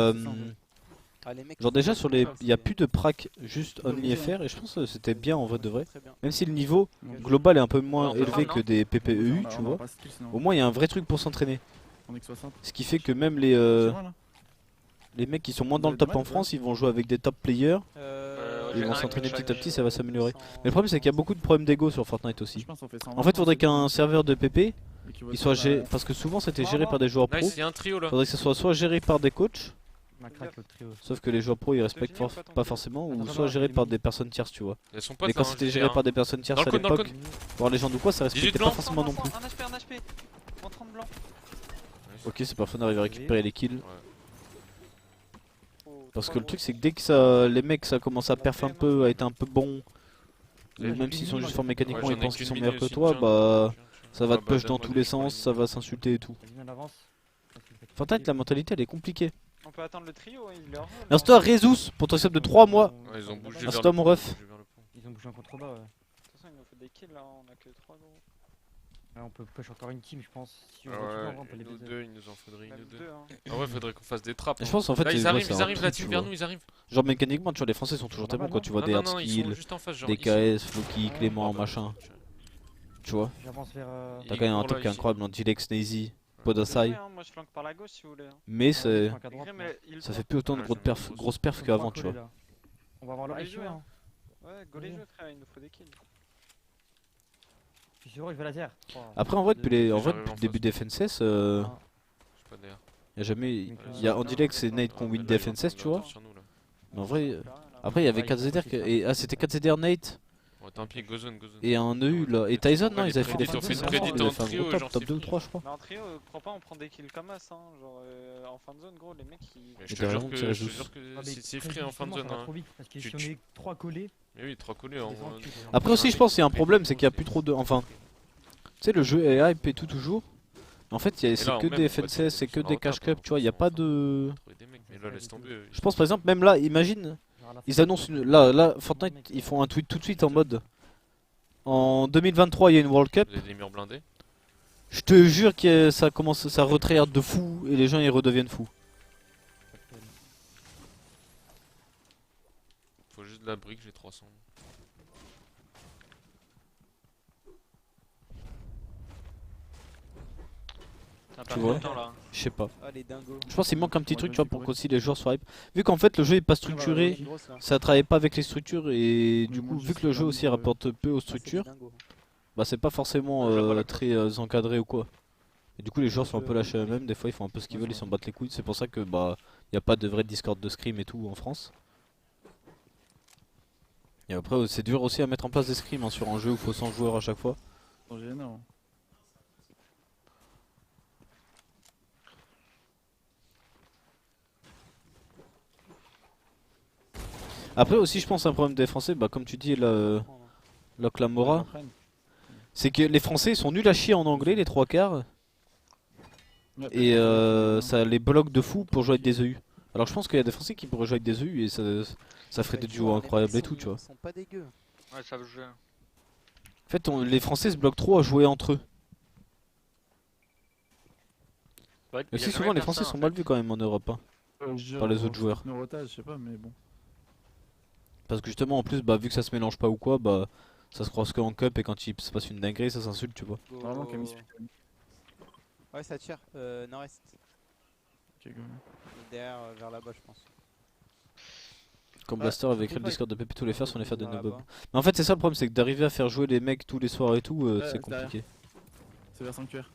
Ah, les mecs, genre déjà sur les... Il y a plus de prac juste only FR et je pense que c'était bien en vrai de vrai. très bien. Même si le niveau global est un peu moins On peut élevé pas, que non des PPEU Ah, tu on aura vois. pas skill, sinon. Au moins il y a un vrai truc pour s'entraîner. On est que 60. Ce qui fait que même C'est moi, là. les mecs qui sont moins dans le top en France ils vont jouer avec des top players. Ils vont s'entraîner petit à petit, ça va s'améliorer. Mais le problème c'est qu'il y a beaucoup de problèmes d'ego sur Fortnite Je aussi. pense qu'on fait 120, En fait faudrait qu'un serveur de PP et qu'il il soit vote géré... pas, Parce que souvent c'était géré par des joueurs pro. Nice, il y a un trio là. Faudrait que ça soit soit géré par des coachs, On a crack le trio. sauf que les joueurs pro ils respectent fini ou pas ton pas kill forcément, ou Attends, soit attends, géré il est par midi. des personnes tierces tu vois. Il y a son pote. Mais quand hein, c'était j'ai géré un- par des personnes tierces Dans le à cône, dans le l'époque, cône. voir les gens ou quoi ça 18 respectait pas blanc. forcément non plus. Un HP, un HP. Moins 30 blanc. Ok c'est pas fun d'arriver à récupérer les kills. Oh, Parce trois que le gros. truc c'est que dès que ça, les mecs ça commence à perf un peu, à être un peu bon, ou Ouais, même s'ils sont juste forts mécaniquement Ouais, ils j'en ai pensent qu'ils qu'une sont mini meilleurs que aussi, toi, tiens, bah tiens, tiens. ça va Ah, te bah, push dans donne-moi tous des les points, sens, ça va s'insulter et tout. Vas-y, viens d'avance. Fortnite la mentalité elle est compliquée. On peut attendre le trio, il est hors jeu. Merci toi Rezus pour ton sub de 3 mois. Ouais, ils ont bougé Merci vers toi, le mon pont, ref. ils ont bougé vers le pont. Ils ont bougé en contrebas, ouais. De toute façon, il nous faut des kills là, on a que 3 gros. Ouais, on peut push encore une team, je pense. Si on Ah veut tuer, en ouais, vrai, on peut les nous baiser. deux, il nous en faudrait Même une ou deux. 2 hein. Ah ouais, faudrait qu'on fasse des trappes. Je pense en fait Là, les ils joueurs, arrivent, c'est ils un arrivent, la truc, team tu vers vois. nous, ils arrivent. Genre mécaniquement tu vois les Français sont toujours très bons quand tu vois des Non, non, ils sont hardskills, juste en face, genre. des ici. KS, Floki, Ouais. Clément, Ah bah, machin, tiens. tu vois. J'avance vers. Il T'as quand même un court top là, qui est ici. incroyable dans Dilex, Nazy, Ouais, Podasai, hein, moi je flanque par la gauche si vous voulez. Hein. mais c'est... Flank à droite, Grim, là. il Ça prend. fait plus autant de Ouais, grosses perfs On va qu'avant tu coller, vois. là. On va avoir le Allez, IQ, jouer, hein. Ouais, go les jeux frère, il nous faut des kills. Je suis sûr, je vais laser. Après en vrai depuis J'arrive depuis en le début face. des FNCS, Je sais pas d'ailleurs. y a jamais... Donc, Y a Andilex et Nate qui ont Ah, win mais des là, ils vont FNCS prendre tu vois. sur nous, là. Mais en vrai, Là. après il y avait Ouais, ils 4ZR vont et... Ah c'était 4ZR Nate Ouais, tant pis, go zone, go zone. et un EU là. Et Tyson non Ouais, ils avaient fait les des prédits, on fait FNCS une ensemble, prédit ils en avaient fait un trio, gros top, genre, top c'est 2 ou fini. 3 je crois. Mais en trio, crois pas, on prend des kills comme as, hein. Genre en fin de zone, gros, les mecs ils. Mais Et je t'as te raison jure de que tirer je te juste. jure que c'est free en fin de zone. Ça va Hein. trop vite parce que Tu- si on tu- est 3 collés, Mais oui, 3 collés en. on descend dessus, quoi. Après aussi je pense qu'il y a un problème c'est qu'il y a plus trop de... Enfin... Tu sais le jeu est hype et tout toujours. En fait Et c'est là, que même, des en fait, FNCS, c'est ils que sont en des retard, cash cup, quoi. tu vois, y a pas de... Trouver des mecs, mais là, laisse tomber. Je pense par exemple même là, imagine, Genre à la ils fin, annoncent une... Là Fortnite ils font un tweet tout de suite en mode... En 2023 il y a une World Cup, Les murs blindés. je te jure que ça commence, ça retryhard de fou et les gens ils redeviennent fous. Faut juste de la brique, j'ai 300. T'as Tu pas vois. de temps là. Je sais pas. Ah, les dingos. Je pense qu'il manque un petit Ouais, truc je tu vois vais pour courir. qu'aussi les joueurs soient hype. Vu qu'en fait le jeu est pas structuré, Grosse, là. ça travaille pas avec les structures et du Mais coup moi, vu je que le sais jeu pas, aussi moi, rapporte peu aux Ah, c'est des structures, dingos. bah c'est pas forcément Je vois la très encadré ou quoi. Et du coup les joueurs sont un peu lâchés eux-mêmes, des fois ils font un peu ce qu'ils veulent, ils s'en battent les couilles. C'est pour ça que bah y a pas de vrai Discord de scrim et tout en France. Et après c'est dur aussi à mettre en place des scrims hein, sur un jeu où il faut 100 joueurs à chaque fois. C'est gênant. Après aussi je pense un problème des Français, bah comme tu dis là, Clamora, c'est que les Français sont nuls à chier en anglais les trois quarts. Et ça les bloque de fou pour jouer avec des EU. Alors je pense qu'il y a des Français qui pourraient jouer avec des EU et ça ferait des duos incroyables et tout, tu vois. Ils sont pas dégueux. Ouais, ça veut jouer. En fait les Français se bloquent trop à jouer entre eux. Ouais, Mais aussi souvent les Français sont mal vus quand même en Europe hein, par les autres joueurs. Neurotage, je sais pas, mais bon. Parce que justement en plus bah vu que ça se mélange pas ou quoi bah ça se croise que en cup et quand il se passe une dinguerie ça s'insulte tu vois. Vraiment, Camille. Ouais, ça tire. Nord-est. Ok, go. Derrière, vers là-bas, je pense. Quand Blaster avait écrit le Discord de PP tous les faire sur les faire de Dans Nobob. là-bas. Mais en fait c'est ça le problème, c'est que d'arriver à faire jouer les mecs tous les soirs et tout c'est c'est compliqué. C'est vers Sanctuaire.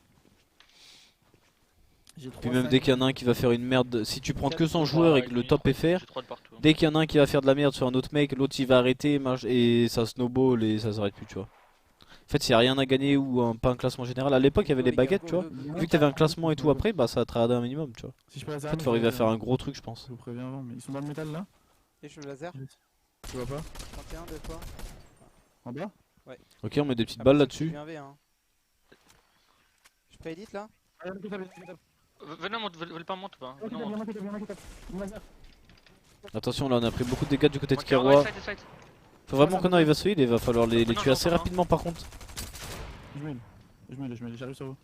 J'ai Puis même dès qu'il y en a un qui va faire une merde, si tu prends que 100 joueurs et que le top est faire, J'ai 3 de partout. dès qu'il y en a un qui va faire de la merde sur un autre mec, l'autre il va arrêter et ça snowball et ça s'arrête plus tu vois. En fait s'il y a rien à gagner ou pas un classement général, à l'époque il y avait les baguettes tu vois, vu que t'avais un classement et tout après bah ça tradait un minimum tu vois. Si je peux laser En fait faut arriver à faire un gros truc je pense. Je vous préviens avant, mais ils sont dans le métal là. Et je le laser. Tu vois pas 31 de fois. En bas. Ok on met des petites balles là-dessus. Je peux edit là. Venez, veulent pas monter ou pas? Venez, on monte. Attention là on a pris beaucoup de dégâts du côté de Ok, Keroa. ouais, side. Faut vraiment qu'on arrive à se heal et il va falloir les Non, tuer assez j'entends, hein. rapidement par contre. Je mets, j'arrive sur vous.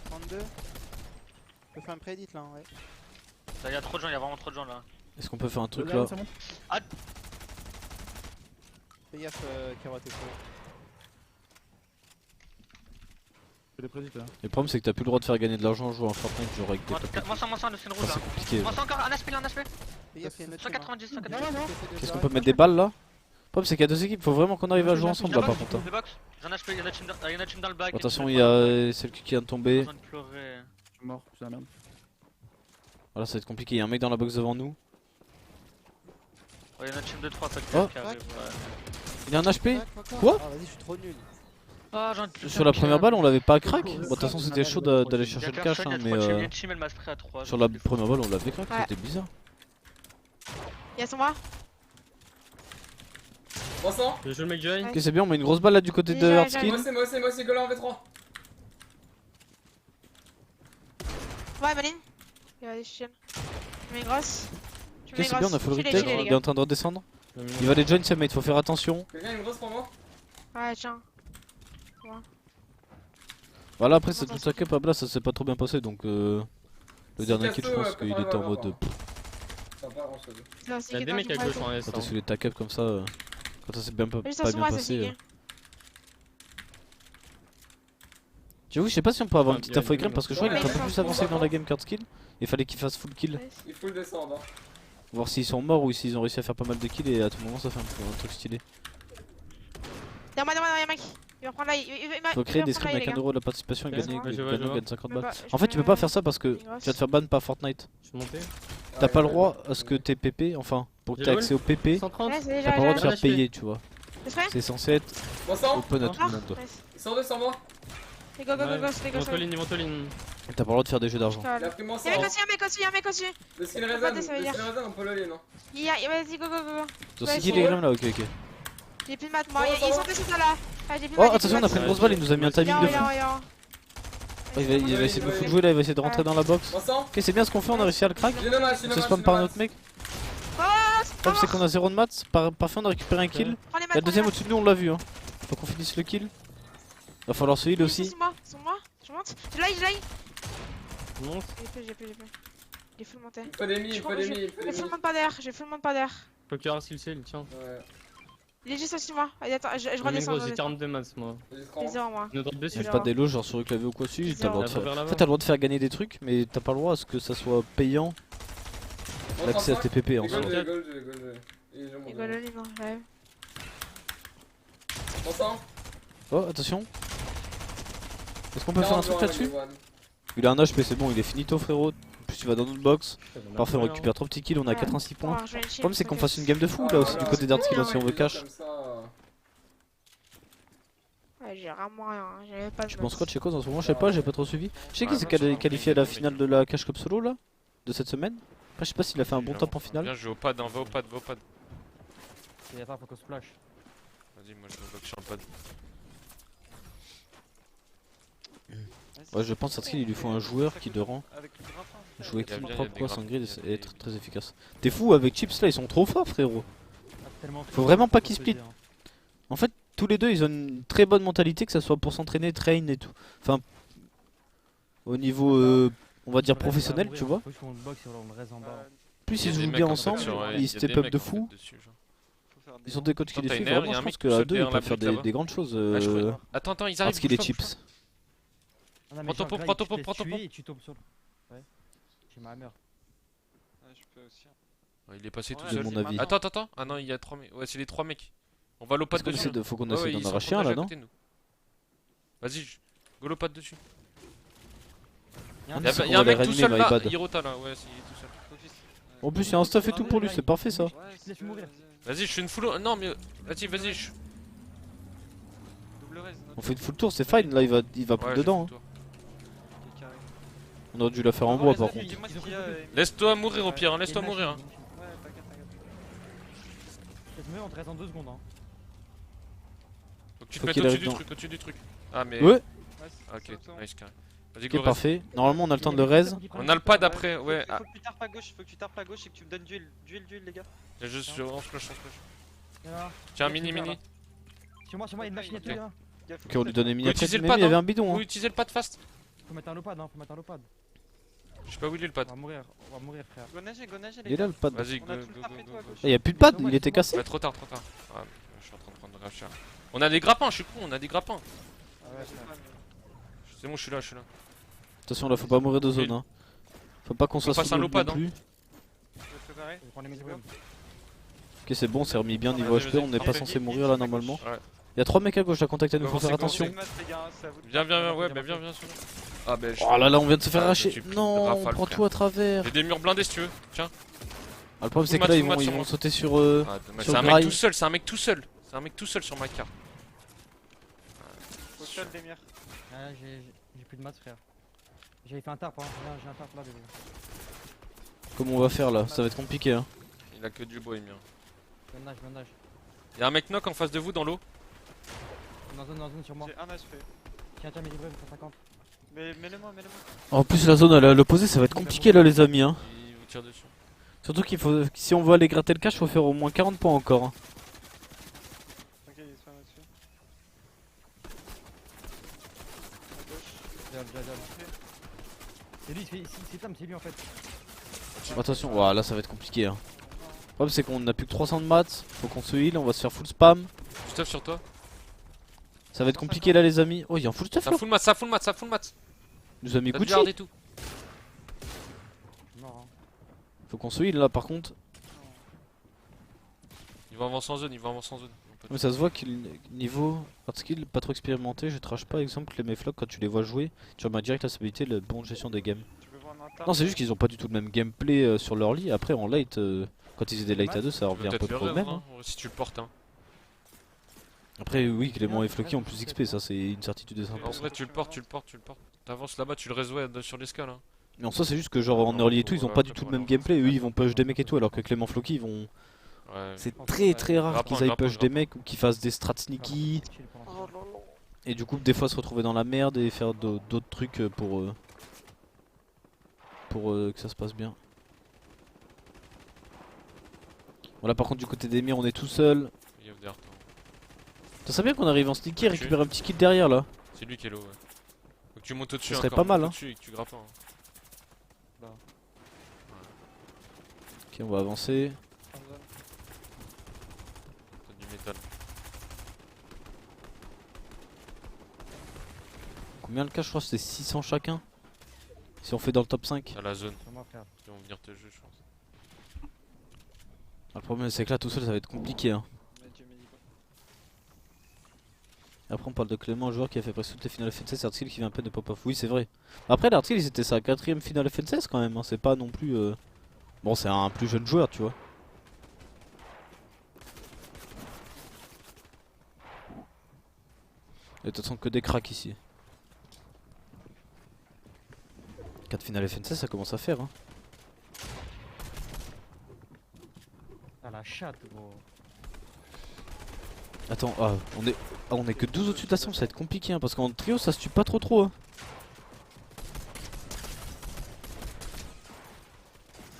32. Je peux faire un pré-edit là, ouais. Il y a trop de gens, il y a vraiment trop de gens là. Est-ce qu'on peut faire un truc là? Fais gaffe, Kero, t'es faux. Je les prédite là. Le problème c'est que t'as plus le droit de faire gagner de l'argent en jouant à Fortnite genre avec des potes. Moi ça, le scène rouge Enfin, là. c'est compliqué. Moi ça encore, un HP là, un HP. Fais gaffe, il y a une autre 190, 190. Qu'est-ce qu'on peut mettre des balles là? Le problème c'est qu'il y a deux équipes, faut vraiment qu'on arrive à jouer ensemble là par contre. hein. Des box. J'en ai HP, il y en a team dans le back. Attention il y a celle qui vient de tomber. Besoin de pleurer. Je suis mort, c'est la merde. Voilà ça va être compliqué, il y a un mec dans la box devant nous. Ouais, il y en a team de 3 ça Oh. qui arrive. Ouais. Il a un HP? Quoi? Ah, vas-y, je suis trop nul. Ah, j'en ai plus. Sur la première balle on l'avait pas crack. Bon de toute façon c'était chaud d'aller chercher le cash hein, mais Une team elle m'a spray à 3. sur la première balle on l'avait crack, Ouais. c'était bizarre. Y'a son moi. 300. Je joue le mec du Hein. Ok c'est bien, on met une grosse balle là du côté de Déjà, Heartskin. Moi c'est Golan en V3. Ouais, Maline. Il va aller chill. Je mets une grosse. Je Ok mets c'est une bien, on a grosse. full Chillez, retake, chillez, les il est gars. en train de redescendre. Il va les join ses mates, faut faire attention. Quelqu'un a une grosse pour moi? Ouais, tiens. Voilà après c'est tout sa cup à Blast, ça s'est pas trop bien passé donc le dernier kill je pense qu'il était en mode Ça va pas grand chose. C'est Il y a des mecs à gauche en S. quand t'es sous les ta cup comme ça, quand ça s'est bien pas Juste bien en moi, ça passé. figue. J'avoue je sais pas si on peut avoir une Ah, petite il y a info des game parce que je crois qu'il est un peu plus avancé que dans la game card skill. Il fallait qu'il fasse full kill. Il faut le descendre. Hein. Voir s'ils sont morts ou s'ils ont réussi à faire pas mal de kills et à tout moment ça fait un truc stylé. Derrière moi, y'a un mec. Il va prendre là. Faut créer des scrims avec 1€ de la participation et Ouais, gagner, ouais, je vois. gagne 50 Mais balles. bah, En fait tu peux pas faire ça parce que tu vas te faire ban par Fortnite. Je suis monté. T'as pas le droit à ce que tes PP, enfin pour que J'ai t'aies le accès au PP, 130. Ouais, c'est t'as déjà. pas le droit de déjà. faire payer tu vois. C'est vrai. C'est censé être 300. open à tout le Ah, monde. nice. 102 sur moi. Et go, go, go, go, c'est go, Montoline, Montoline. T'as pas le droit de faire des jeux d'argent. Il a pris moi 100. Y'a un mec aussi, y'a un mec aussi. Le skin Pas Rezen, de, ça veut dire. on peut le lien, non? Vas-y, go, go, go. Donc c'est qui les grams là? Ok ok. J'ai plus de maths, moi. Oh, Ils ça sont va. dessus là. Ah, j'ai plus de Oh maths, attention on a pris une grosse balle, il nous a mis un timing de fou. Oh, il va essayer de nous foutre jouer là, il va essayer de rentrer dans la box. 300. Ok c'est bien ce qu'on fait, on a réussi à le crack. J'ai dommage, On se spam par un autre mec. Le problème c'est qu'on a 0 de maths, parfait on a récupéré un kill. La deuxième au-dessus de nous on l'a vu hein. Faut qu'on finisse le kill. Va falloir se heal aussi. Sur moi, je monte. Je l'aille. Monte. J'ai plus. Il est full monté. Il faut des mi, il faut des mi, il faut J'ai des full mi. monde pas d'air, j'ai full monde pas d'air. Faut qu'il reste le tiens. Ouais, Il est juste aussi moi. Allez, attends, je Mais redescends. gros, j'ai 42 maths moi. j'ai Il est 30. zéro moi. Une autre dessus. J'ai pas d'élo genre sur le clavier ou quoi si, t'as le droit de faire. Vers En là-bas. fait t'as le droit de faire gagner des trucs mais t'as pas le droit à ce que ça soit payant l'accès à tes PP en soi. Gold. Et je Il monte. go le libre, ouais. 300. Oh attention. Est-ce qu'on peut faire un truc là-dessus? Il a un HP c'est bon, il est finito frérot. En plus tu vas dans notre box. Parfait on récupère 3 petits kills, on a 86 points. Le problème c'est qu'on fasse une game de fou là aussi du côté d'Artskill si on veut cash. Ouais, j'ai vraiment rien, j'avais pas de Tu penses quoi de chez Cause en ce moment? Je sais pas, j'ai pas trop suivi. Je sais qui s'est qualifié à la finale de la cash cup solo là de cette semaine. Après, je sais pas s'il a fait un bon top en finale. Viens, je vais au pad, hein, va au pad, va au pad. Et attends, faut qu'on splash. Vas-y, moi je me bloque sur le pad. Ouais, je pense qu'il lui faut un joueur qui le rend. Avec le grappin. Jouer Il y a clean bien, propre il y a quoi des sans grappins, grid il y a et des- être très efficace. T'es fou avec Chips là, ils sont trop forts frérot. Tellement Faut vraiment pas qu'ils split. En fait, tous les deux ils ont une très bonne mentalité, que ça soit pour s'entraîner, train et tout. Enfin, au niveau on va dire professionnel, tu vois. Faut qu'on le boxe et on le reste en bas. Plus Il y a ils des jouent mecs, bien en fait, ensemble, sur- il y a ils des step mecs, up de en fait, fou. dessus, genre. Ils ont des coachs qui les Attends, suivent. t'as une aire, Vraiment, y a je un pense mec que tout à seul deux ils derrière la peuvent faire brique, là-bas. des grandes choses. Ouais, je crois. Attends, ils arrivent. Parce qu'il est bouge pas, bouge Chips. Prends ton pot, prends ton pot, prends ton pot. Et tu tombes sur le. Ouais. J'ai ma hammer. Ouais, je peux aussi. pas. Ouais, il est passé tout Ouais, De seul. mon c'est avis. maintenant. Attends. Ah non, il y a 3 mecs. Ouais, c'est les 3 mecs. On va l'au pad Faut qu'on dessus. essaie faut qu'on Ouais, essaie ouais, ils d'en sont arracher un protégés là, à non? côté de nous. Vas-y, go l'au pad dessus. Il y a un Ah, Y'a c'est y qu'on a un va les mec tout réanimer, seul my là. bad. Hirota là, ouais, il est tout seul. Focus. En plus, il y a un stuff et tout pour lui, c'est parfait ça. Ouais, Laisse mourir. Vas-y, je fais une full. Non, mais vas-y, vas-y. Double raise. On fait une full tour, c'est fine. Là, il va plus Ouais, dedans. je fais hein. full tour. On aurait dû la faire en bois par contre. Laisse-toi mourir au pire, hein, laisse-toi mourir. Hein. Ouais, t'inquiète. Laisse mourir, on te reste en 2 secondes. Hein. Faut que tu te Faut mettes qu'il au-dessus arrive du dans- truc, au-dessus du truc. Ah, mais. Ouais, Ah, ok, nice, carré. Vas-y, ok, go, reste. parfait. Normalement, on a le temps de le raise. On a le pad après, ouais. Faut que tu tarpes à gauche, et que tu me donnes duel, les gars. Ah, juste, on splash, on splash. Il y en a un. Tiens, mini. Sur moi, il y a une machine à tuer là. Ok, on lui donne les mini Faut après. utiliser le Mais pad, il y avait hein. un bidon. Faut Hein. utiliser le pad fast. Faut mettre un lopad, hein, faut mettre un lopad. Je sais pas où il est le pad. On va mourir, frère. Go nager, Il est là le pad. Vas-y, On go, a go, tout go, tapé, toi, à go. gauche. Il y a plus de pad, il était cassé. Ouais, trop tard. Ah, je suis en train de prendre grave cher. On a des grappins, je suis con, on a des grappins. Ah ouais, frère. C'est bon, je suis là. Attention, là, faut pas mourir de zone. Hein. Faut pas qu'on soit passe sous un le lopad, non hein. plus. Je vais prendre les médiums. Ok, c'est bon, c'est remis bien niveau Vas-y, HP. On n'est vas-y. pas censé mourir là normalement. Ouais. Il y a 3 mecs à gauche à contacter, nous Go faut faire avancer, go attention. Viens, ouais, bah viens sur nous. Ah, bah, je. Oh là là, on vient de se faire Ah, arracher. je suis Non, on rafale, prend frère. tout à travers. J'ai des murs blindés si tu veux. Tiens. Ah, le problème, c'est Full que là, match, ils sur vont moi. sauter sur. Ah, dommage. sur C'est un mec Grail. tout seul, c'est un mec tout seul. C'est un mec tout seul sur ma carte. Au sol, des mires. Ah, j'ai plus de maths, frère. J'avais fait un tarp, hein. J'ai un tarp là, bébé. Comment on va faire là? Ça va être compliqué. Hein. Il a que du bohémien. Bandage. Y'a un mec knock en face de vous dans l'eau. Dans zone sur moi. J'ai un HP. Tiens, mes livrets, 150. Mais mets-les-moi. En plus, la zone à l'opposé, ça va être compliqué là, les amis. Hein. Il vous tire dessus. Surtout qu'il faut. Si on veut aller gratter le cash, faut faire au moins 40 points encore. Hein. Ok, il se fait un dessus. À gauche. Diable. C'est lui, c'est Tam, c'est lui en fait. Attention, ouah, là ça va être compliqué. Hein. Le problème, c'est qu'on a plus que 300 de maths. Faut qu'on se heal, on va se faire full spam. Stuff sur toi. Ça va être compliqué là, les amis. Oh, il y a un full stuff Ça là. full mat. Il nous a mis T'as Gucci. du hard et tout. Mort, hein. Faut qu'on se heal là, par contre. Ils vont avancer en zone. Mais ça se voit qu'il niveau hard skill pas trop expérimenté. Je trash pas, exemple, les Mayflock quand tu les vois jouer. Tu remarques direct la stabilité, la bonne gestion des games. Tu peux voir un interne. Non, c'est juste qu'ils ont pas du tout le même gameplay sur leur lit. Après, en late, quand ils étaient late à 2, ça Tu revient peux un peu peut-être près le au rêve, même. Hein. si tu le portes. Hein. Après, oui, Clément et Flocky ont plus XP, ça c'est une certitude de 100%. En vrai, tu le portes. T'avances là-bas, tu le réseaux sur l'escale. Hein. Mais en soi, c'est juste que, genre, en early et tout, ils ont pas du tout le même gameplay. Eux, ils vont push des mecs et tout, alors que Clément Flocky, ils vont. Ouais. C'est très rare Grappin, qu'ils aillent grappin, push des grappin. mecs ou qu'ils fassent des strats sneaky. Et du coup, des fois, se retrouver dans la merde et faire d'autres trucs pour que ça se passe bien. Voilà, par contre, du côté des murs, on est tout seul. Il y a derrière toi. Ça serait bien qu'on arrive en sneaky et récupérer un petit kill derrière là. C'est lui qui est low, ouais. Faut que tu montes au-dessus. Ça serait encore, pas mal, monte hein. au-dessus et que tu grappes. Hein. Ok, on va avancer. T'as du métal. Combien le cash? Je crois que c'est 600 chacun. Si on fait dans le top 5. T'as la zone. Sur moi, frère. Ils vont venir te jouer, je pense. Ah, le problème, c'est que là, tout seul, ça va être compliqué. Hein. Mais Dieu, mais dis pas. Après on parle de Clément, un joueur qui a fait presque toutes les finales FNCS, Hardskill qui vient à peine de pop-off. Oui, c'est vrai. Après l'Hardskill c'était sa 4ème finale FNCS quand même, hein. C'est pas non plus... Bon, c'est un plus jeune joueur, tu vois. Et de toute façon que des cracks ici. 4 finales FNCS, ça commence à faire, hein. La chatte, gros. Attends, on est que 12 au-dessus de la sombre, ça va être compliqué hein, parce qu'en trio ça se tue pas trop hein.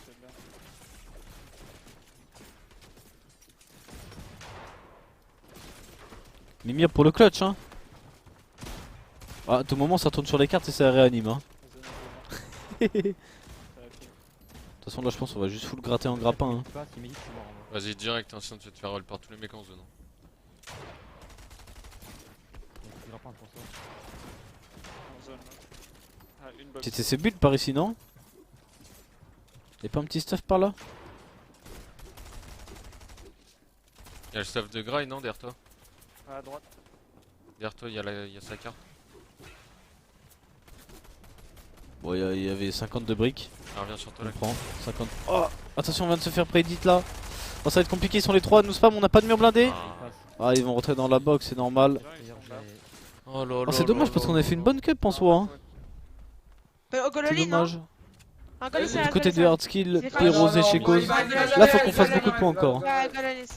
C'est bien. Mimir pour le clutch hein. Ah, à tout moment ça tourne sur les cartes et ça réanime hein. De toute façon là je pense on va juste full gratter en grappin hein. Pas, si Mehdi, c'est mort, en vrai. Vas-y, direct, hein, sinon tu vas te faire roll par tous les mecs en zone. hein. Donc, il grappin pour ça. En zone. Ah, une box. C'était ses builds par ici non? Y'a pas un petit stuff par là? Y'a le stuff de Grail, non, derrière toi? À droite. Derrière toi, y'a sa carte. Bon il y avait 50 de briques. Ah, reviens sur toi On là. prend 50. Oh attention on vient de se faire prédit là. Oh ça va être compliqué, ils sont les 3 nous spam, on n'a pas de mur blindé. Ah ils vont rentrer dans la box, c'est normal. Déjà, ils sont là. Oh là Oh là c'est dommage parce qu'on a fait une bonne cup en soi hein. Au C'est Gololi, non? dommage. Un Gololi, c'est Du la côté seule, du hard skill, C'est pas- Péros et Non, Chekos. il va- Là faut qu'on fasse beaucoup de points encore. Ouais, Gololi, c'est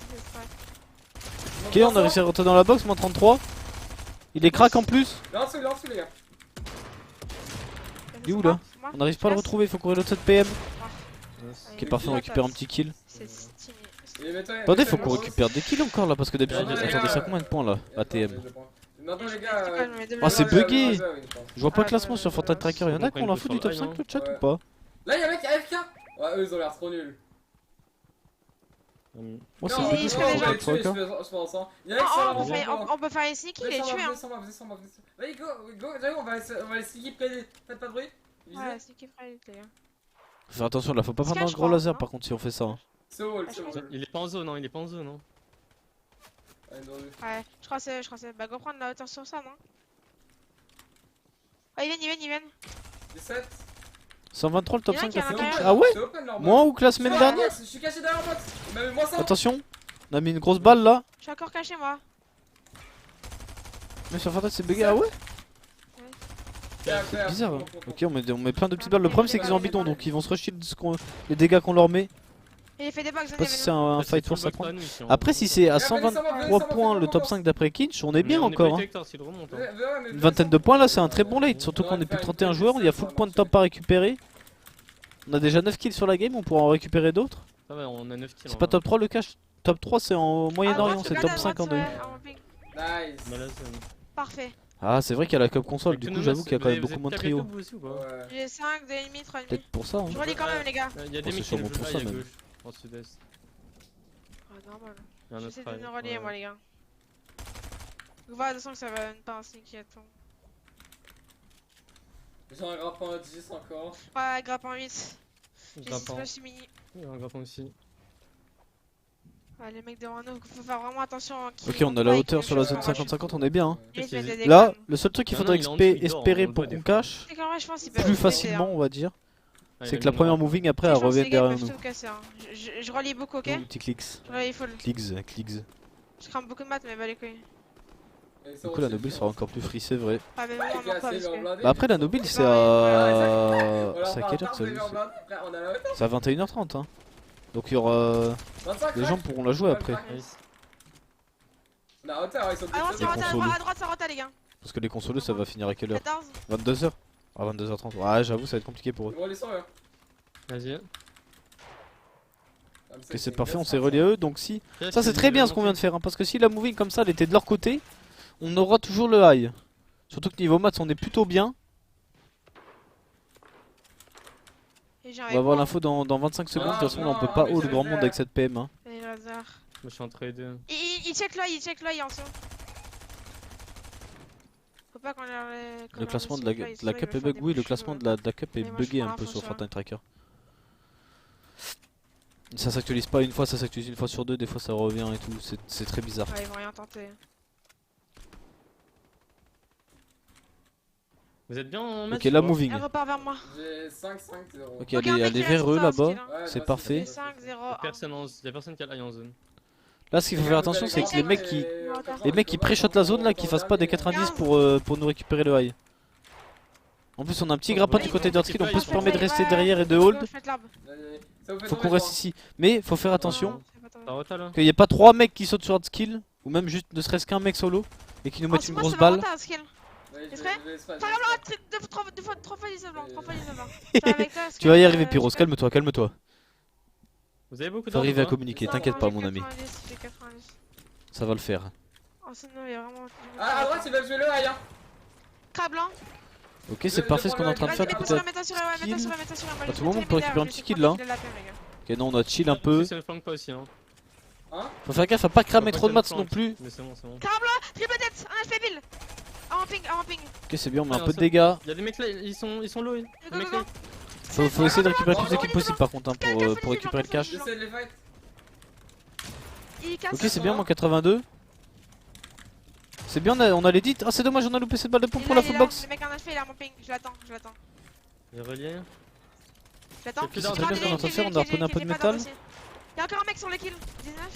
Ok on a réussi à rentrer dans la box, moins 33. Il est crack en plus. Il est en dessous, les gars. Il est où, là? On n'arrive pas à le retrouver, il faut courir l'autre side PM. Ok parfait on récupère un petit kill. C'est stylé. Et mets-toi- Attendez faut mets-toi qu'on une récupère des kills encore là parce que d'habitude Ouais, attendez ça combien de points là ATM. Maintenant les gars. Ah, c'est bugué. je Je vois pas le classement sur Fortnite Tracker, y'en a qui ont l'info du top 5 le chat ou pas? Là y'a un mec AFK. Ouais, eux ils ont l'air trop nuls. Moi Non, c'est il bugué se sur fait déjà. Fortnite Tracker. Je pense. Hein. Il y en a qui sont là, On peut faire les sneaky, les tuer hein. Vas-y, go, j'arrive, on va les skip play. Faites pas de bruit. Ouais, sneaky frère, les gars. Faut faire attention là, faut pas Est-ce prendre un que je gros crois, laser hein par contre si on fait ça. hein. C'est wall, c'est wall. Il est pas en zone, non, il est pas en zone, non. Ouais, je crois que c'est. Bah, go prendre la hauteur sur ça, non? Ah, ils viennent. 17. 123 le top Il y en a 5 qui a a fait l'intérieur. kill. Ah ouais? C'est open leur Moins ou que la semaine dernière? Je suis caché derrière box. Même moi ça. Attention, on a mis une grosse balle là. Je suis encore caché, moi. Mais sur Fortnite c'est bugué, ah ouais? C'est bizarre. Hein. Ok, on met plein de petites balles. Le problème c'est qu'ils ont un bidon donc ils vont se rushield les dégâts qu'on leur met. Il a fait des bugs, Je sais pas si c'est un fight for ça. Après, Après, si c'est à 123 points le top 5 d'après Kinch, on est bien encore. Hein. Une vingtaine de points là, c'est un très bon late. Surtout qu'on est plus de 31 joueurs, il y a full points de top à récupérer. On a déjà 9 kills sur la game, on pourra en récupérer d'autres. Ça va, on a 9 kills. C'est pas top 3 le cash. Top 3 c'est en Moyen-Orient, c'est top 5 en 2. Nice. Parfait. Ah, c'est vrai qu'il y a la cup console, du coup j'avoue qu'il y a quand même beaucoup moins de trio. Ouais. J'ai 5, 2,5, 3,5. Peut-être pour ça. Hein. Je relis quand même, les gars. Il y a des Oh, mecs c'est qui sûrement jouent pour là, ça, il y a même. gauche, en sud-est. Ah, normal. Il y a un autre J'essaie de rail, me relier, ouais. moi, les gars. Vous voyez, de toute façon, que ça va pas un sneaky à tout. J'ai un grappin à 10 encore. Ouais, grappin 8. J'ai 6 Grappin. flash mini. Il y a un grappin aussi. Ouais, les mecs devant nous, faut faire vraiment attention. Ok, on a la hauteur sur la zone 50-50, on est bien. Hein. Là, Là, le seul truc qu'il Non, faudrait non, il est en dessous, il dort, espérer on le pour voit des qu'on fois. cache c'est quand même, je pense qu'ils peuvent plus nous péter, facilement, hein. on va dire, Ah, c'est il que la a mis première une moving après Je elle pense que revienne les gars derrière peuvent nous. tout casser, hein. Je relis beaucoup, ok? Petit clics. Je relis full. Clics. Je crame beaucoup de maths, mais bah les couilles. Du coup la Nobile sera encore plus free, c'est vrai. Ah, mais moi, on en pas parce que. Bah après la Nobile c'est Ouais, à... C'est à quelle heure ça On a la hauteur. C'est à 21h30 hein. Donc il y aura... 25. Les gens pourront la jouer après. Nice. On a la hauteur, ils sont Ah non, Les ça rota consoles. à droite, ça rota, les gars. Parce que les consoles ça va finir à quelle heure? 14. 22h? Ah 22h30, ouais j'avoue ça va être compliqué pour eux. Ils vont les sur eux. Vas-y. Ok c'est parfait, on s'est relié à eux donc si... Ça c'est très bien ce qu'on vient de faire hein, parce que si la moving comme ça elle était de leur côté, on aura toujours le high. Surtout que niveau maths on est plutôt bien. Et j'ai On va avoir l'info dans 25 secondes, de toute façon là on peut pas haut le grand monde avec cette PM hein. Et le hasard. Moi je suis en trade. Il check l'œil en dessous. Faut pas qu'on leur. Le classement de la cup est bug, oui le classement de la cup est Mais moi, je bugué prends un peu l'info sur sur Fortnite Tracker. Ça s'actualise pas une fois, ça s'actualise une fois sur deux, des fois ça revient et tout, c'est très bizarre. Ouais, ils vont rien tenter. Vous êtes bien en match? Ok la moving. Elle repart vers moi. J'ai 5, 5, 0. Ok elle est véreux là-bas, c'est parfait. 5, 0, Y'a personne qui a l'ail en zone. Là ce qu'il faut faire attention c'est que les mecs qui pré-shot la zone là, qui fassent pas des 90 pour nous récupérer le high. En plus on a un petit grappin du côté d'Earthskill, on peut se permettre de rester derrière et de hold. Faut qu'on reste ici, mais faut faire attention. Ça rota là. Qu'il y ait pas 3 mecs qui sautent sur hard skill, ou même juste ne serait-ce qu'un mec solo, et qui nous mettent une grosse balle. Trois fois 19 blancs. Tu vas y arriver, Pyros, calme-toi, calme-toi. Vous avez beaucoup Faut d'ordre arriver à ou pas communiquer, t'inquiète pas, mon ami. Ça va le faire. Oh, c'est non, il y a vraiment. Ah, à droite, il va jouer le high, hein. Crabe blanc. Ok, c'est parfait ce qu'on est en train de faire du côté. À tout moment, on peut récupérer un petit kill là. Ok, non, on a chill un peu. Ça ne flanque pas aussi, hein. Faut faire gaffe à pas cramer trop de mats non plus. Mais c'est bon, c'est bon. Crabe blanc, triple tête, un HP build. En ping. Ok, c'est bien, on met un peu de dégâts. Y'a des mecs là, ils sont low. Les mecs là. Faut essayer de récupérer le plus d'équipes possible par contre hein, pour récupérer le cash. J'essaie de les fight. Ok, c'est bien, mon 82. C'est bien, on a l'édit. Ah, c'est dommage, on a loupé cette balle de pompe pour la full box. Le mec en HP, il a mon ping, je l'attends. Il est relié. Je l'attends. C'est très bien ce qu'on est en train de faire, on a reconnu un peu de métal. Y'a encore un mec sur le kill, 19.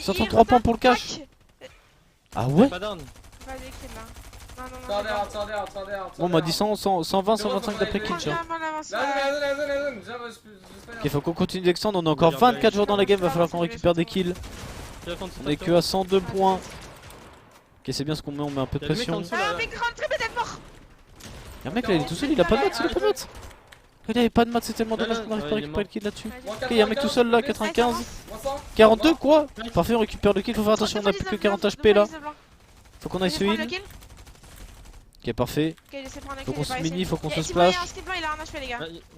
Ça prend 3 points pour le cash. Ah ouais. Pas down. Pas des kills là. Attendez. Bon, on m'a dit 100, 120, 125 d'après kill. Ok, faut qu'on continue d'extendre, on a encore 24 joueurs dans la game, va falloir qu'on récupère des kills. On est que à 102 points. Ok, c'est bien ce qu'on met, on met un peu de pression. Y'a un mec là, il est tout seul, il a pas de maths, Il avait pas de maths, c'est tellement dommage qu'on arrive pas à récupérer le kill là-dessus. Ok, y'a un mec tout seul là, 95. 42 quoi. Parfait, on récupère le kill, faut faire attention, on a plus que 40 HP là. Faut qu'on aille se heal. Ok, parfait. Faut qu'on se mini, faut qu'on se splash.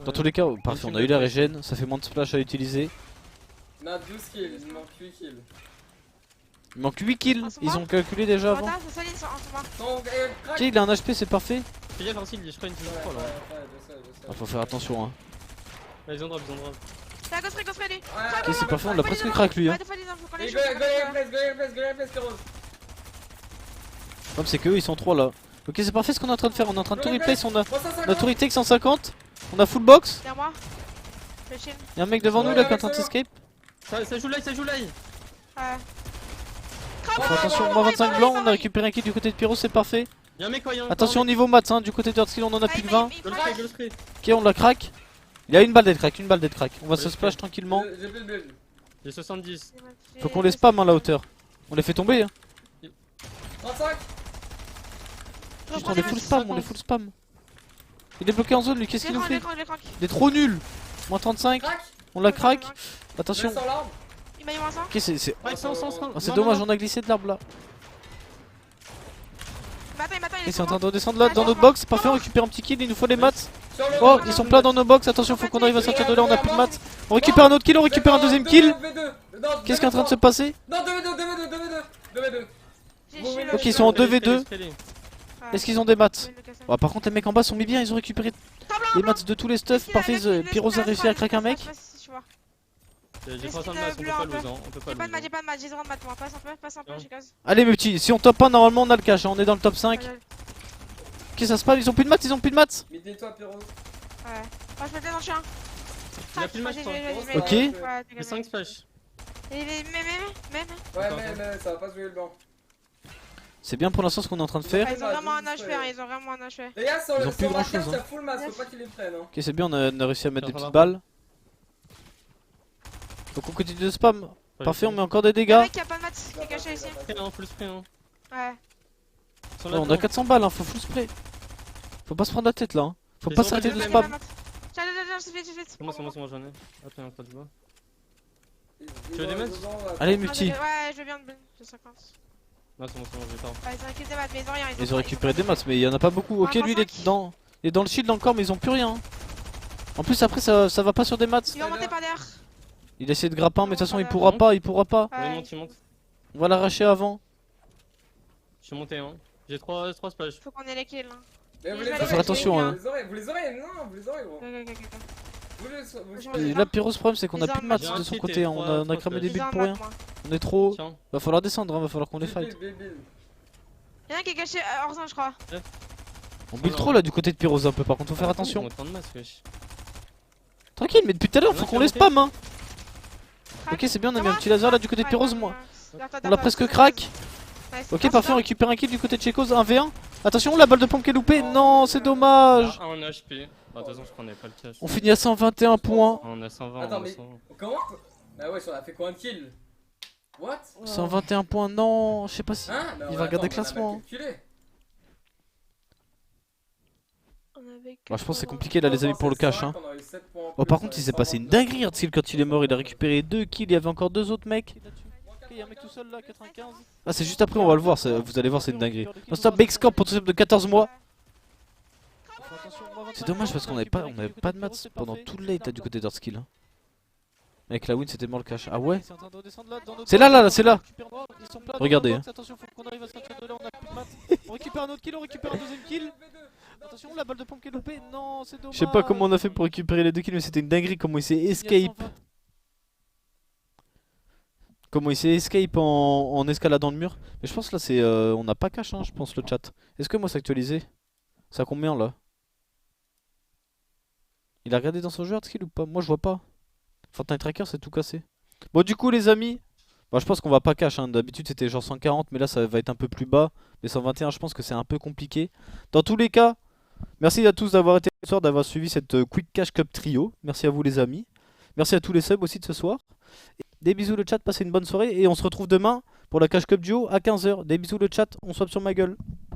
Dans tous les cas, parfait, on a eu la régène, ça fait moins de splash à utiliser. On a 12 kills, il manque 8 kills. Il manque 8 kills, ils ont calculé déjà avant. Ok, il a un HP, c'est parfait. Fais gaffe, Ancil, je crois une petite fois là. Ah, faut faire attention hein. Ils ont drop. Ok, c'est parfait, on l'a presque crack lui hein. Comme c'est que eux, ils sont 3 là. Ok, c'est parfait ce qu'on est en train de faire, on est en train de tout replace, on a tout retake 150. On a full box. Y'a un mec devant nous là qui est en train de s'escape. Ça joue là. Faut attention, moins 25 blancs, on a récupéré un kill du côté de Pyro, c'est parfait. Y'a un mec quoi, Attention au niveau maths, hein, du côté de Hardskill on en a plus que 20. Ok, on la crack. Il y a une balle d'être crack, On va se splash tranquillement. J'ai 70. Faut qu'on les spam hein, la hauteur. On les fait tomber hein. 35. Juste on les full spam, Il est bloqué en zone lui, qu'est-ce qu'il nous fait? Il est trop nul. Moins 35, on la crack. Attention. Il m'a eu moins 100. Ok, c'est dommage, on a glissé de l'arbre là. Ils sont en train de redescendre là dans notre box, parfait, on récupère un petit kill, il nous faut les mats. Oh, ils sont pleins dans nos box, attention, faut qu'on arrive à sortir de là, on a plus de mats. On récupère un autre kill, on récupère un deuxième kill. Qu'est-ce qui est en train de se passer? Non, 2v2. Ok, ils sont en 2v2. Est-ce qu'ils ont des mats? Oh, par contre, les mecs en bas sont mis bien, ils ont récupéré les mats de tous les stuffs. Parfait, Pyros a réussi à craquer un mec. J'ai 300 de masse, on peut pas lose, on peut pas lose. J'ai pas de match, j'ai 0 de match, moi. Passe un peu, j'ai cause. Allez, mes petits, si on top 1, normalement on a le cash, on est dans le top 5. Ok, ça se passe, ils ont plus de mats, Mets-toi, Pyros. Ouais. Oh, je me tais dans le chien. Il a plus de match, Ok. J'ai 5 splash. Mais. Ouais, mais ça va pas se jouer le banc. C'est bien pour l'instant ce qu'on est en train de faire. Ils ont vraiment un HP, ils ont vraiment un HP. Les gars, sur Ils ont plus ma grand chose, carte, hein. y'a full masse, faut pas qu'ils les prennent. Hein. Ok, c'est bien, on a réussi à mettre des petites balles. Donc on continue de spam. Parfait, on met encore des dégâts. Le mec qui a pas de match, qui est caché ici. Full spray, hein. Ouais. Ouais, on a 400 balles, hein, faut full spray. Faut pas se prendre la tête là. Hein. Faut pas s'arrêter de spam. Tiens, c'est vite. C'est bon, j'en ai. Attends, pas du bas. Tu veux des matchs? Allez, multi. Ouais, je viens de blin, j'ai 50. Non, c'est bon, j'ai pas. Ouais, ils ont récupéré des maths, mais ils ont rien. Ils ont récupéré des maths, mais il y en a pas beaucoup. Ok, lui il est dans le shield encore, mais ils ont plus rien. En plus, après, ça va pas sur des maths. Ils vont monter par derrière. Il essaie de grappin, mais de toute façon, il pourra pas. Ouais, il monte. On va l'arracher avant. Je suis monté, hein. J'ai 3 splash. Faut qu'on ait les kills. Faut faire attention, hein. Vous les aurez, non, vous les aurez, gros. Et là, Pyros, le problème, c'est qu'on a plus de maths de son côté. On a cramé des builds pour rien. On est trop. Va falloir descendre, va falloir qu'on les fight. Y'en a un qui est caché hors zone, je crois. On build trop là du côté de Pyros un peu, par contre, faut faire attention. Wesh. Tranquille, mais depuis tout à l'heure, faut qu'on les spam, hein. Ok, c'est bien, on a mis un petit laser là du côté de Pyros, moi. On l'a presque crack. Ok, parfait, on récupère un kill du côté de Chekos, 1v1. Attention, la balle de pompe qui est loupée. Non, c'est dommage. Ah, on a HP. Bah, de toute façon, je prenais pas le cash. On finit à 121 points. On a 120. Attends, on a mais 120. comment? Bah ouais, ça a fait combien de kills? What? 121 points, non. Je sais pas si. Hein? Il va regarder le classement. Bah, je pense que c'est compliqué là, les amis, pour le cash. Hein. Oh, par contre, il s'est passé une dinguerie. Hardskill quand il est mort, il a récupéré 2 kills. Il y avait encore 2 autres mecs. Il y a un mec tout seul là, 95. Ah, c'est juste après, on va le voir. Vous allez voir, c'est une dinguerie. On stop big score pour tout de 14 mois. C'est dommage parce qu'on avait pas de maths pendant tout le late du côté d'Hardskill. Hein. Avec la win, c'était mort le cash. Ah ouais? C'est là, c'est là. Regardez. Hein. Attention, faut qu'on arrive à sortir de là, on a plus de maths. On récupère un autre kill, on récupère un deuxième kill. Attention, la balle de pompe qui est loupée. Non, c'est dommage. Je sais pas comment on a fait pour récupérer les 2 kills, mais c'était une dinguerie. Comment il s'est escape. Comment il s'est escape en escaladant le mur. Mais je pense que là, c'est on n'a pas cash, hein, je pense, le chat. Est-ce que moi, c'est actualisé? Ça a combien là? Il a regardé dans son jeu Hardskill ou pas? Moi, je vois pas. Fortnite Tracker, c'est tout cassé. Bon, du coup, les amis, bah, je pense qu'on va pas cash. Hein. D'habitude, c'était genre 140, mais là, ça va être un peu plus bas. Mais 121, je pense que c'est un peu compliqué. Dans tous les cas, merci à tous d'avoir été ce soir, d'avoir suivi cette Quick Cash Cup Trio. Merci à vous, les amis. Merci à tous les subs aussi de ce soir. Et des bisous, le chat. Passez une bonne soirée. Et on se retrouve demain pour la Cash Cup Duo à 15 h. Des bisous, le chat. On swap sur ma gueule.